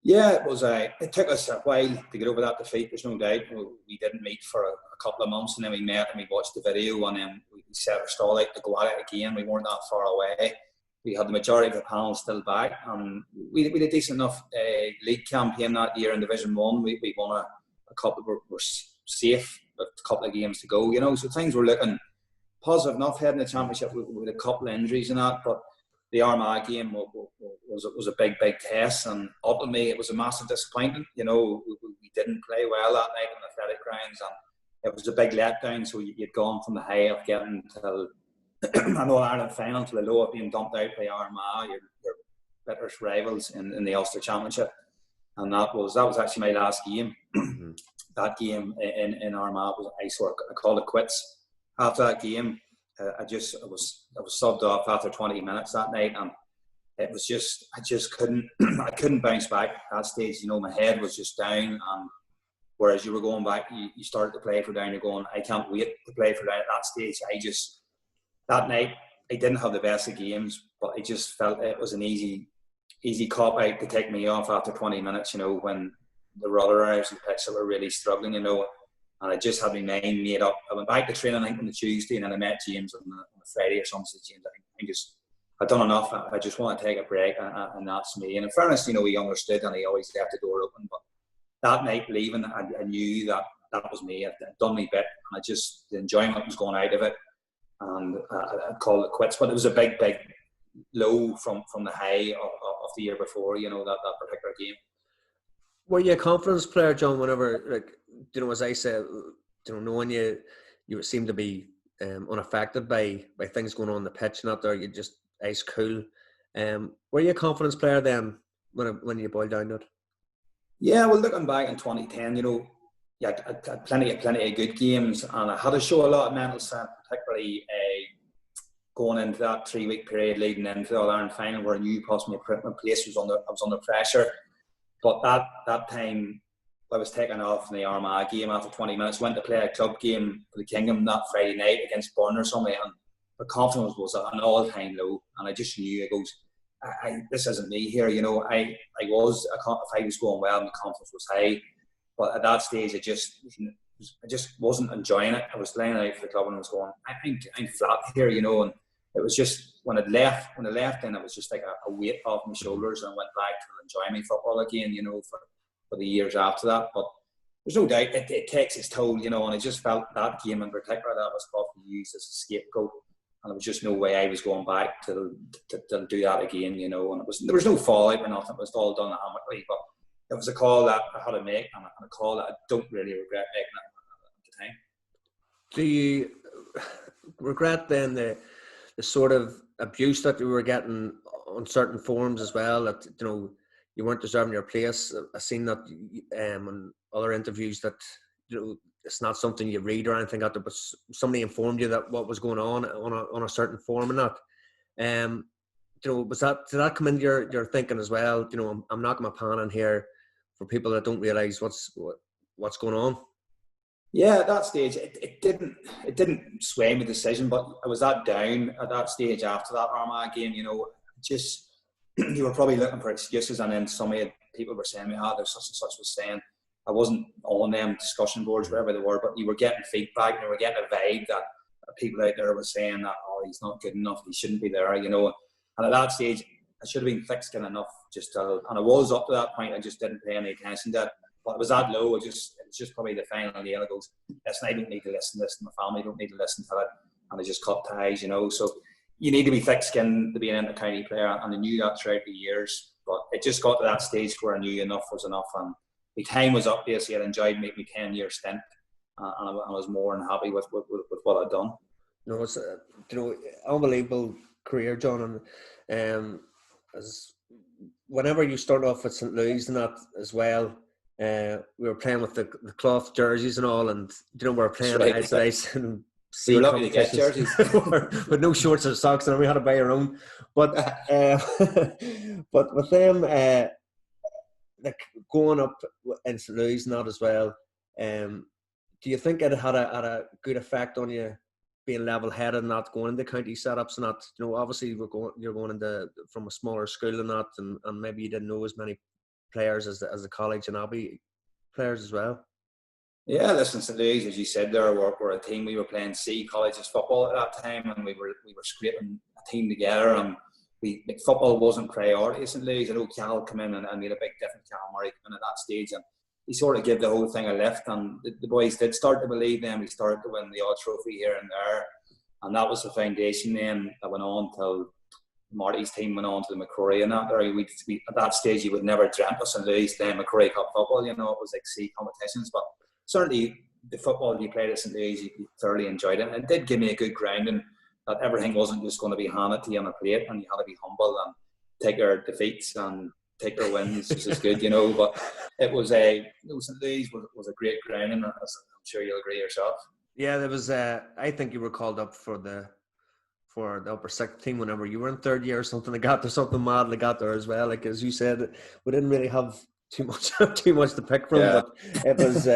S2: Yeah, it was. It took us a while to get over that defeat. There's no doubt. We didn't meet for a couple of months, and then we met and we watched the video, and then we set our stall out to go at it again. We weren't that far away. We had the majority of the panel still back. We did a decent enough league campaign that year in Division 1. We won a couple. We're safe with a couple of games to go, you know, so things were looking positive enough heading the championship with a couple of injuries and that, but the Armagh game was a big test, and ultimately it was a massive disappointment. You know, we didn't play well that night on the athletic grounds, and it was a big letdown. So you'd gone from the high of getting to an All-Ireland final to the low of being dumped out by Armagh, your bitterest rivals in the Ulster Championship, and that was actually my last game. That game in Armagh I called it quits after that game. I was subbed off after 20 minutes that night, and it was just I couldn't bounce back at that stage. You know, my head was just down, and whereas you were going back, you started to play for down. You're going, I can't wait to play for down at that stage. That night I didn't have the best of games, but I just felt it was an easy cop out to take me off after 20 minutes. You know, when the other areas of the pitch that were really struggling. You know. And I just had my mind made up. I went back to training, I think, on the Tuesday, and then I met James on the Friday or something. I said, James, I think I've done enough. I just want to take a break, and that's me. And in fairness, you know, he understood, and he always left the door open. But that night leaving, I knew that was me. I'd done my bit, and the enjoyment was going out of it. And I called it quits. But it was a big low from the high of the year before, you know, that particular game.
S1: Were you a confidence player, John, whenever, like, you know, as I said, you know, knowing you seem to be unaffected by things going on the pitch and out there, you're just ice cool. Were you a confidence player then when you boiled down to it?
S2: Yeah, well, looking back in 2010, you know, yeah, I had plenty of good games, and I had to show a lot of mental strength, particularly going into that 3-week period leading into the All-Ireland final, where I knew possibly my place I was under pressure. But that time, I was taken off in the Armagh game after 20 minutes, went to play a club game for the Kingdom that Friday night against Burn or something, and the confidence was at an all-time low, and I just knew, this isn't me here, you know. If I was going well, my confidence was high, but at that stage, I just wasn't enjoying it. I was laying out for the club, and I was going, I'm flat here, you know, and it was just, when I left, then it was just like a weight off my shoulders, and I went back to enjoy my football again, you know, for the years after that. But there's no doubt it takes its toll, you know, and I just felt that game in particular, that was probably used as a scapegoat, and there was just no way I was going back to do that again, you know. And there was no fallout or nothing. It was all done amicably, but it was a call that I had to make, and a call that I don't really regret making at the time.
S1: Do you regret then the sort of abuse that you were getting on certain forums as well, that, you know, you weren't deserving your place? I've seen that in other interviews that, you know, it's not something you read or anything like that, but somebody informed you that what was going on a certain forum and that. You know, did that come into your thinking as well? You know, I'm knocking my pan in here for people that don't realise what's going on.
S2: Yeah, at that stage, it didn't sway my decision, but I was that down at that stage after that Armagh game. You know, just you were probably looking for excuses, and then people were saying, there's such and such was saying. I wasn't on them discussion boards, wherever they were, but you were getting feedback, and you were getting a vibe that people out there were saying that, he's not good enough, he shouldn't be there, you know. And at that stage, I should have been thick-skinned enough and I was up to that point. I just didn't pay any attention to it. But it was that low. It was just probably the final nail. It goes, listen, I don't need to listen to this, and my family don't need to listen to it. And I just cut ties, you know. So you need to be thick-skinned to be an inter-county player, and I knew that throughout the years. But it just got to that stage where I knew enough was enough, and my time was up. Basically, I enjoyed making my 10-year stint, and I was more than happy with what I'd done.
S1: No, it's unbelievable career, John, and as whenever you start off at St. Louis and that as well, we were playing with the cloth jerseys and all, and we were playing ice and
S2: we were lucky to get jerseys
S1: with no shorts or socks, and we had to buy our own. But but with them, like going up in St. Louis and that as well, do you think it had a good effect on you, being level-headed and not going into county setups and that? You know, obviously you're going into from a smaller school and that, and maybe you didn't know as many players as the college and Abbey players as well.
S2: Yeah, listen, St. Louis, as you said, we're a team. We were playing C colleges football at that time, and we were scraping a team together, and football wasn't priority at St. Louis. I know Cal come in and made a big difference. Cal Murray come in at that stage, and he sort of gave the whole thing a lift, and the boys did start to believe them. We started to win the odd trophy here and there, and that was the foundation then that went on till Marty's team went on to the McCrory, and that we at that stage you would never dreamt us and lose then McCrory Cup football. You know, it was like C competitions, but certainly the football you played at St. Louis, you thoroughly enjoyed it. And it did give me a good grounding that everything wasn't just going to be handed to you on a plate, and you had to be humble and take your defeats and take your wins, which is good, you know. But it was St. Louis was a great grounding, as I'm sure you'll agree yourself.
S1: Yeah, there was. I think you were called up for the upper sixth team whenever you were in third year or something. They got there, something mad. They got there as well. Like as you said, we didn't really have too much to pick from, but it was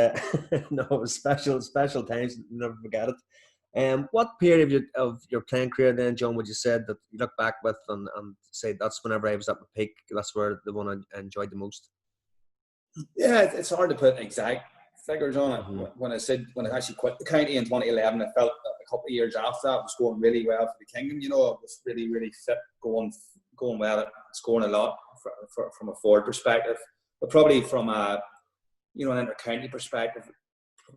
S1: no, it was special times. Never forget it. What period of your playing career then, John, would you say that you look back with and say that's whenever I was at my peak, that's where the one I enjoyed the most?
S2: Yeah, it's hard to put exact figures on it. Mm-hmm. When I actually quit the county in 2011, I felt that a couple of years after that I was going really well for the Kingdom. You know, I was really, really fit, going well, scoring a lot from a forward perspective. But probably from an inter-county perspective,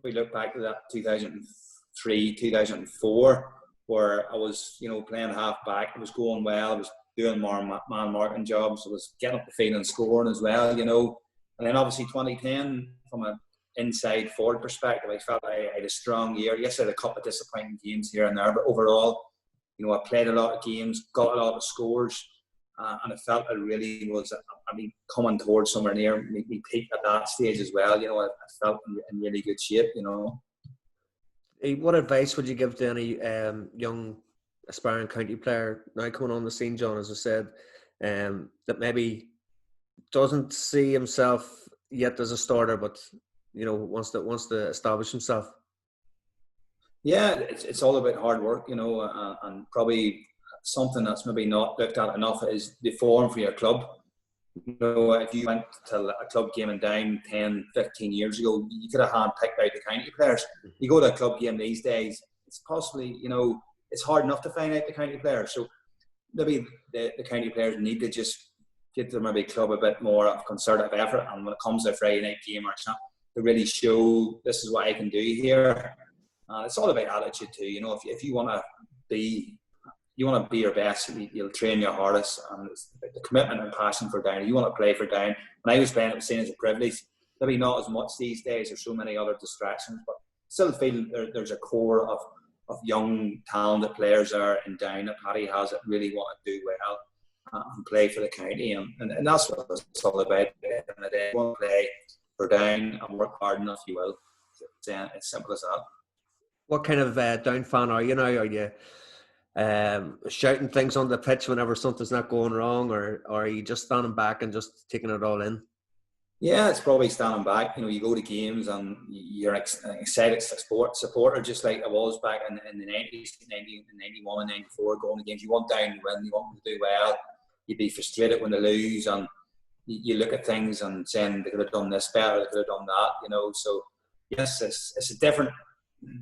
S2: we look back to that 2003, 2004, where I was, playing half back. I was going well. I was doing more man marking jobs. I was getting up the field and scoring as well, And then obviously 2010, from an inside forward perspective, I felt I had a strong year. Yes, I had a couple of disappointing games here and there, but overall, I played a lot of games, got a lot of scores, and I felt I really was, coming towards somewhere near me peak at that stage as well. I felt in really good shape,
S1: What advice would you give to any young aspiring county player now coming on the scene, John, as I said, that maybe doesn't see himself yet as a starter, but wants to establish himself?
S2: Yeah, it's all about hard work, and probably something that's maybe not looked at enough is the form for your club. If you went to a club game in Down 10, 15 years ago, you could have handpicked out the county players. You go to a club game these days, it's possibly, it's hard enough to find out the county players. So maybe the county players need to just give their maybe club a bit more of concerted effort, and when it comes to a Friday night game or something, to really show this is what I can do here. It's all about attitude too. If you want to be your best, you'll train your hardest, and it's the commitment and passion for Down. You want to play for Down. When I was playing, it was seen as a privilege. Maybe not as much these days. There's so many other distractions, but still feel there's a core of young, talented players there in Down that Paddy has that really want to do well and play for the county, and that's what it's all about. At the end of the day, you want to play for Down and work hard enough, you will. It's simple as that.
S1: What kind of Down fan are you now? Are you shouting things on the pitch whenever something's not going wrong, or are you just standing back and just taking it all in?
S2: Yeah, it's probably standing back. You go to games and you're excited supporter, just like I was back in the 90s, 91 and 94, going to games. You want Down to win, you want them to do well. You'd be frustrated when they lose, and you look at things and saying they could have done this better, they could have done that, So yes, it's a different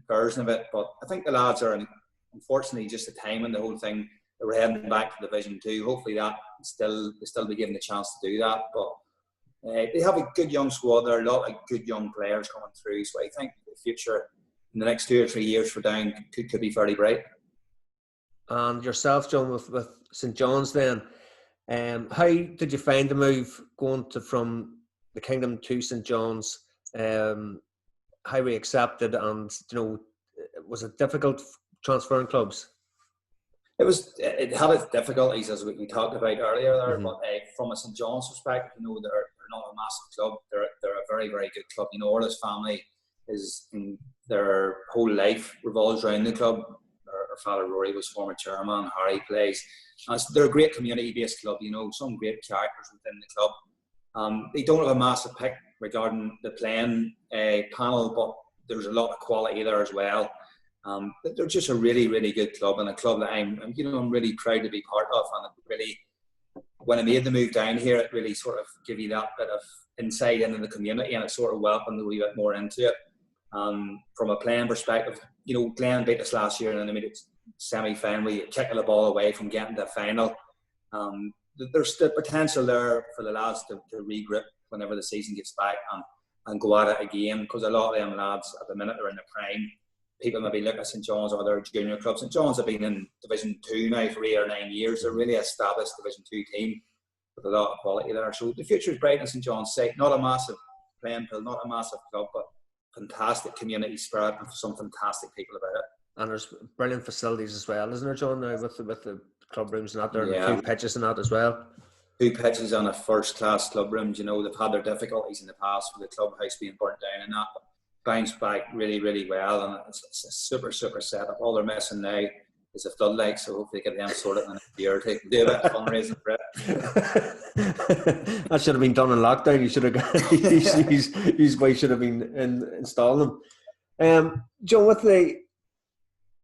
S2: version of it, but I think the lads are, unfortunately, just the timing, the whole thing, they were heading back to Division 2. Hopefully that they'll still be given the chance to do that, but they have a good young squad. There are a lot of good young players coming through, so I think the future in the next 2 or 3 years for Down could be fairly bright.
S1: And yourself, John, with St. John's then, how did you find the move going from the Kingdom to St. John's? How were you accepted, and was it difficult transferring clubs?
S2: It had its difficulties, as we talked about earlier there,
S1: Mm-hmm.
S2: but from a St. John's perspective, they're not a massive club. They're a very, very good club. Orla's family their whole life revolves around the club. Her father Rory was former chairman. Harry plays. They're a great community-based club. Some great characters within the club. They don't have a massive pick regarding the playing panel, but there's a lot of quality there as well. They're just a really, really good club, and a club that I'm really proud to be part of. And it really, when I made the move down here, it really sort of gave you that bit of insight into the community, and it sort of welcomed a wee bit more into it. From a playing perspective, Glen beat us last year, and then they made it semi-final. We kicking the ball away from getting to the final. There's the potential there for the lads to regroup whenever the season gets back, and and go at it again, because a lot of them lads at the minute are in the prime. People maybe look at St John's or other junior clubs. St John's have been in Division 2 now for 8 or 9 years. They're a really established Division 2 team with a lot of quality there. So the future is bright in St John's site. Not a massive playing field, not a massive club, but fantastic community spirit and some fantastic people about it.
S1: And there's brilliant facilities as well, isn't there, John, now with the club rooms and that, there are 2 pitches and that as well.
S2: 2 pitches and a first-class club room. You know, they've had their difficulties in the past with the clubhouse being burnt down and that, but bounced back really, really well, and it's a super setup. All they're missing now is a floodlight, so hopefully get them sorted in a year or two. Do a bit of fundraising for it.
S1: That should have been done in lockdown. You should have got his way should have been installing them. John, with the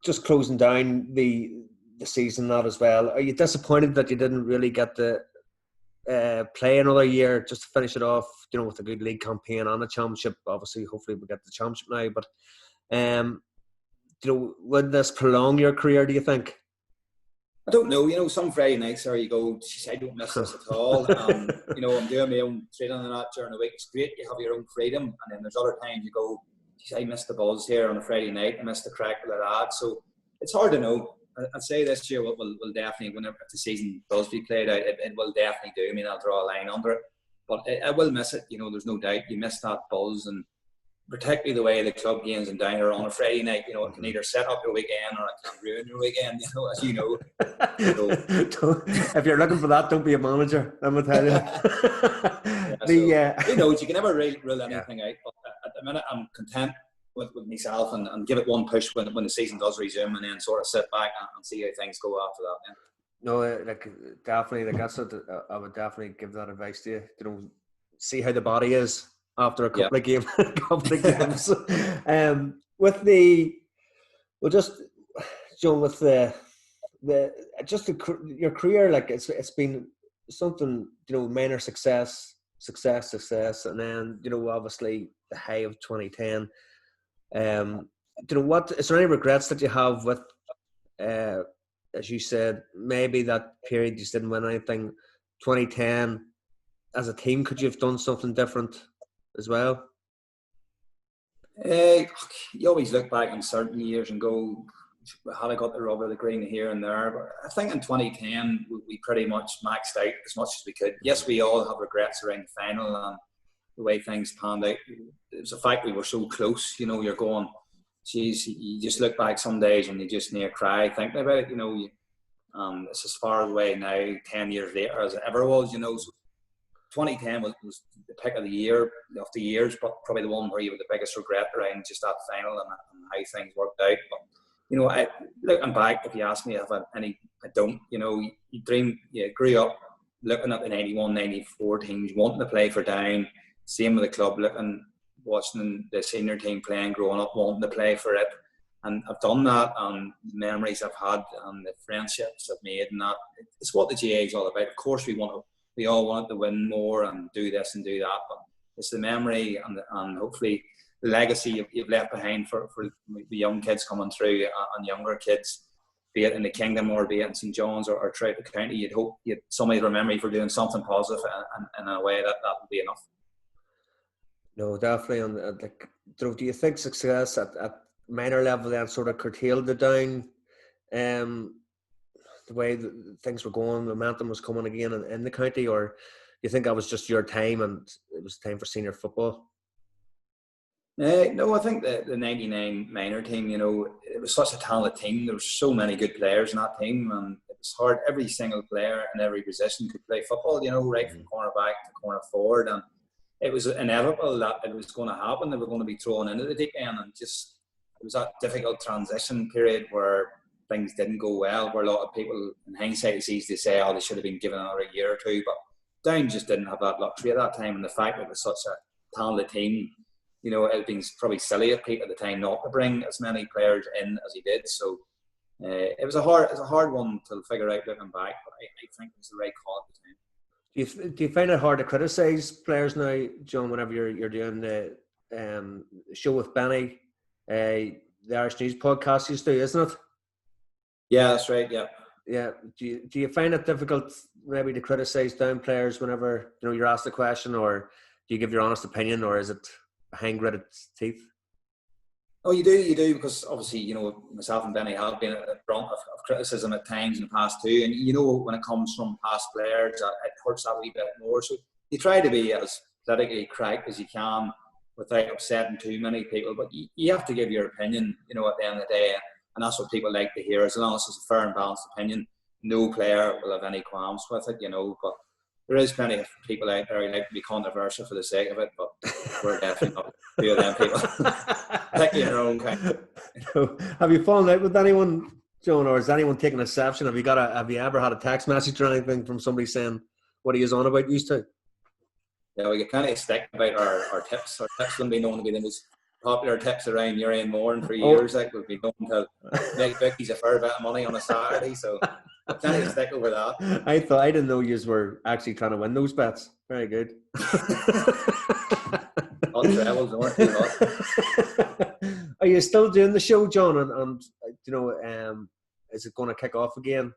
S1: just closing down the season that as well, are you disappointed that you didn't really get the play another year just to finish it off, you know, with a good league campaign and a championship? Obviously, hopefully we get the championship now, but you know, would this prolong your career, do you think?
S2: I don't know. You know, some Friday nights there you go, geez, I don't miss this at all. You know, I'm doing my own training and that during the week. It's great, you have your own freedom, and then there's other times you go, geez, I missed the buzz here on a Friday night, I missed the crack with the lads. So it's hard to know. I'd say this year will definitely, whenever the season does be played out, it will definitely do. I mean, I'll draw a line under it, but I will miss it. You know, there's no doubt. You miss that buzz, and particularly the way the club games and down are on a Friday night. You know, it can either set up your weekend or it can ruin your weekend. You know, as you know. So,
S1: if you're looking for that, don't be a manager. I'm gonna tell you.
S2: Who knows? You can never really rule anything out. But at the minute, I'm content with myself and give it one push when the season does resume, and then sort of sit back and see how things go after that. Yeah.
S1: No, like definitely, like that's what I would definitely give that advice to you. You know, see how the body is after a couple of games. With the, well, just John, with your career, like it's been something, you know, minor success, and then, you know, obviously the high of 2010. You know, what is there any regrets that you have with, as you said, maybe that period you just didn't win anything? 2010, as a team, could you have done something different as well?
S2: You always look back on certain years and go, had I got the rub of the green here and there? But I think in 2010 we pretty much maxed out as much as we could. Yes, we all have regrets around the final and the way things panned out. It was a fact we were so close. You know, you're going, geez, you just look back some days and you just near cry thinking about it. You know, it's as far away now, 10 years later, as it ever was. You know, so 2010 was the pick of the year, of the years, but probably the one where you had the biggest regret around just that final and how things worked out. But, you know, looking back, if you ask me if I have any, I don't. You know, you dream, you grew up looking at the 91, 94 teams, wanting to play for Down. Same with the club, watching the senior team playing, growing up, wanting to play for it. And I've done that, and the memories I've had and the friendships I've made, and that, it's what the GAA is all about. Of course, we all want to win more and do this and do that, but it's the memory and hopefully the legacy you've left behind for the young kids coming through and younger kids, be it in the Kingdom or be it in St John's or throughout the county. You'd hope somebody remember you for doing something positive, and in a way that would be enough.
S1: No, definitely. Do you think success at minor level then sort of curtailed the Down, the way that things were going, momentum was coming again in the county, or do you think that was just your time and it was time for senior football?
S2: No, I think the 99 minor team, you know, it was such a talented team. There were so many good players in that team, and it was hard. Every single player in every position could play football, you know, right from cornerback to corner forward, and it was inevitable that it was going to happen. They were going to be thrown into the deep end, and just it was that difficult transition period where things didn't go well, where a lot of people, in hindsight, it's easy to say, oh, they should have been given another year or two, but Down just didn't have that luxury at that time, and the fact that it was such a talented team, you know, it had been probably silly of Pete at the time not to bring as many players in as he did. So it was a hard one to figure out looking back, but I think it was the right call at the time.
S1: Do you find it hard to criticise players now, John, whenever you're doing the show with Benny, the Irish News podcast used to, isn't it?
S2: Yeah, that's right. Yeah.
S1: Yeah. Do you find it difficult maybe to criticise Down players whenever, you know, you're asked a question, or do you give your honest opinion, or is it behind gritted teeth?
S2: Oh, you do, because obviously, you know, myself and Benny have been at the front of criticism at times in the past too. And, you know, when it comes from past players, it hurts that a wee bit more. So you try to be as politically correct as you can without upsetting too many people. But you have to give your opinion, you know, at the end of the day. And that's what people like to hear. As long as it's a fair and balanced opinion, no player will have any qualms with it, you know. But there is plenty of people out there who like to be controversial for the sake of it. But we're definitely not a few of them people. Pick your own kind.
S1: Have you fallen out with anyone, John, or has anyone taken exception? Have you ever had a text message or anything from somebody saying what he is on about used to?
S2: Yeah, we get plenty of stick about our tips. Our tips wouldn't be known to be the most popular tips around Urian Moore for years. Like, we've been known to make bookies a fair bit of money on a Saturday, so plenty of stick over that.
S1: I didn't know you were actually trying to win those bets. Very good.
S2: Hot travels, weren't too hot.
S1: Are you still doing the show, John? And you know, is it going to kick off again?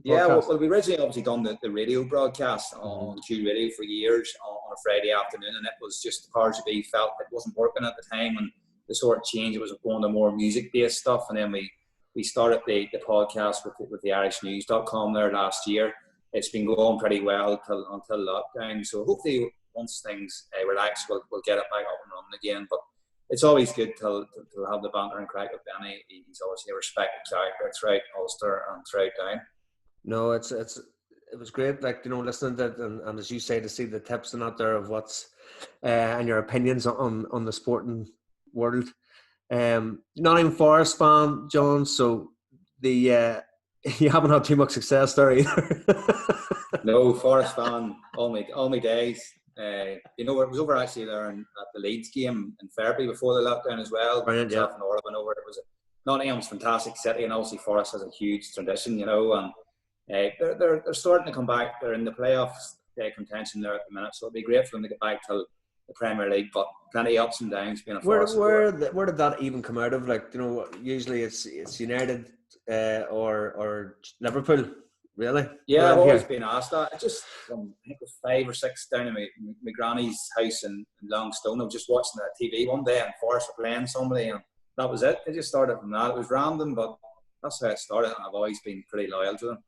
S2: Yeah, well, we originally obviously done the radio broadcast on Q Radio for years on a Friday afternoon, and it was just the powers that be felt it wasn't working at the time, and the sort of change, it was going to more music-based stuff, and then we started the podcast with the irishnews.com there last year. It's been going pretty well until lockdown, so hopefully once things relax, we'll get it back up and running again. But it's always good to have the banter and crack with Benny. He's obviously a respected character throughout Ulster and throughout Down.
S1: No, it was great, like, you know, listening to it, and as you say, to see the tips and out there of what's and your opinions on the sporting world. Not even Forest fan, John, so you haven't had too much success there either.
S2: No, Forest fan all my days. You know, it was over actually there at the Leeds game in February before the lockdown as well.
S1: Brilliant, yeah.
S2: And Orban over. It was Nottingham's fantastic city, and obviously Forest has a huge tradition, you know, and they're starting to come back. They're in the playoffs contention there at the minute, so it'd be great for them to get back to the Premier League. But plenty of ups and downs being a Forest.
S1: Where did that even come out of? Like, you know, usually it's United or Liverpool. Really?
S2: Yeah, I've always been asked that. I just, I think it was 5 or 6 down in my granny's house in Longstone. I was just watching the TV one day and Forest were playing somebody, and that was it. It just started from that. It was random, but that's how it started, and I've always been pretty loyal to them.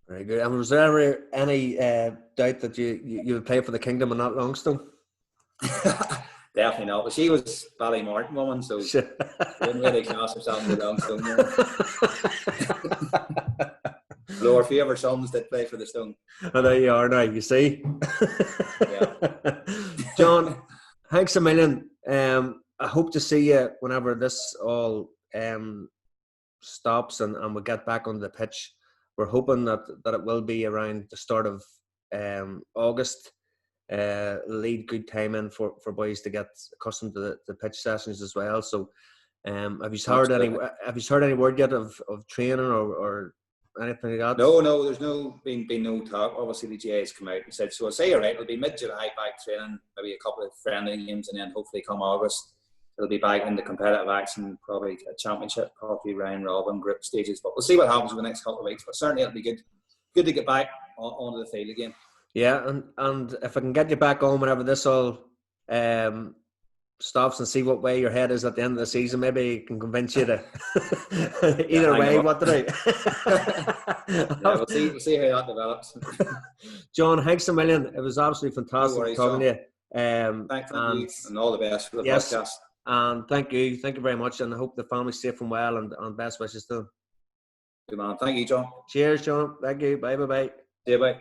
S1: Very good. And was there ever any doubt that you would play for the Kingdom and not Longstone?
S2: Definitely not. But she was Ballymartin woman, so she wouldn't really class herself as a Longstone woman. Though a few of her sons did play for the Stone.
S1: And there you are now, you see.
S2: Yeah.
S1: John, thanks a million. I hope to see you whenever this all stops and we get back on the pitch. We're hoping that it will be around the start of August. Lead good time in for boys to get accustomed to the pitch sessions as well. So have you heard any word yet of training or anything like that?
S2: No, there's been no talk. Obviously the GA has come out and said, so I'll say you're right, it'll be mid-July back training, maybe a couple of friendly games, and then hopefully come August it'll be back into competitive action, probably a championship, probably round robin group stages. But we'll see what happens in the next couple of weeks. But certainly it'll be good to get back onto the field again. Yeah,
S1: and if I can get you back on whenever this all stops and see what way your head is at the end of the season, maybe I can convince you to either way what to do.
S2: Yeah, we'll see how that develops.
S1: John, thanks a million. It was absolutely fantastic talking to you.
S2: Thank you, and all the best for the podcast.
S1: And thank you very much, and I hope the family's safe and well, and best wishes to them.
S2: Good man. Thank you, John.
S1: Cheers, John. Thank you. Bye.
S2: See you, bye.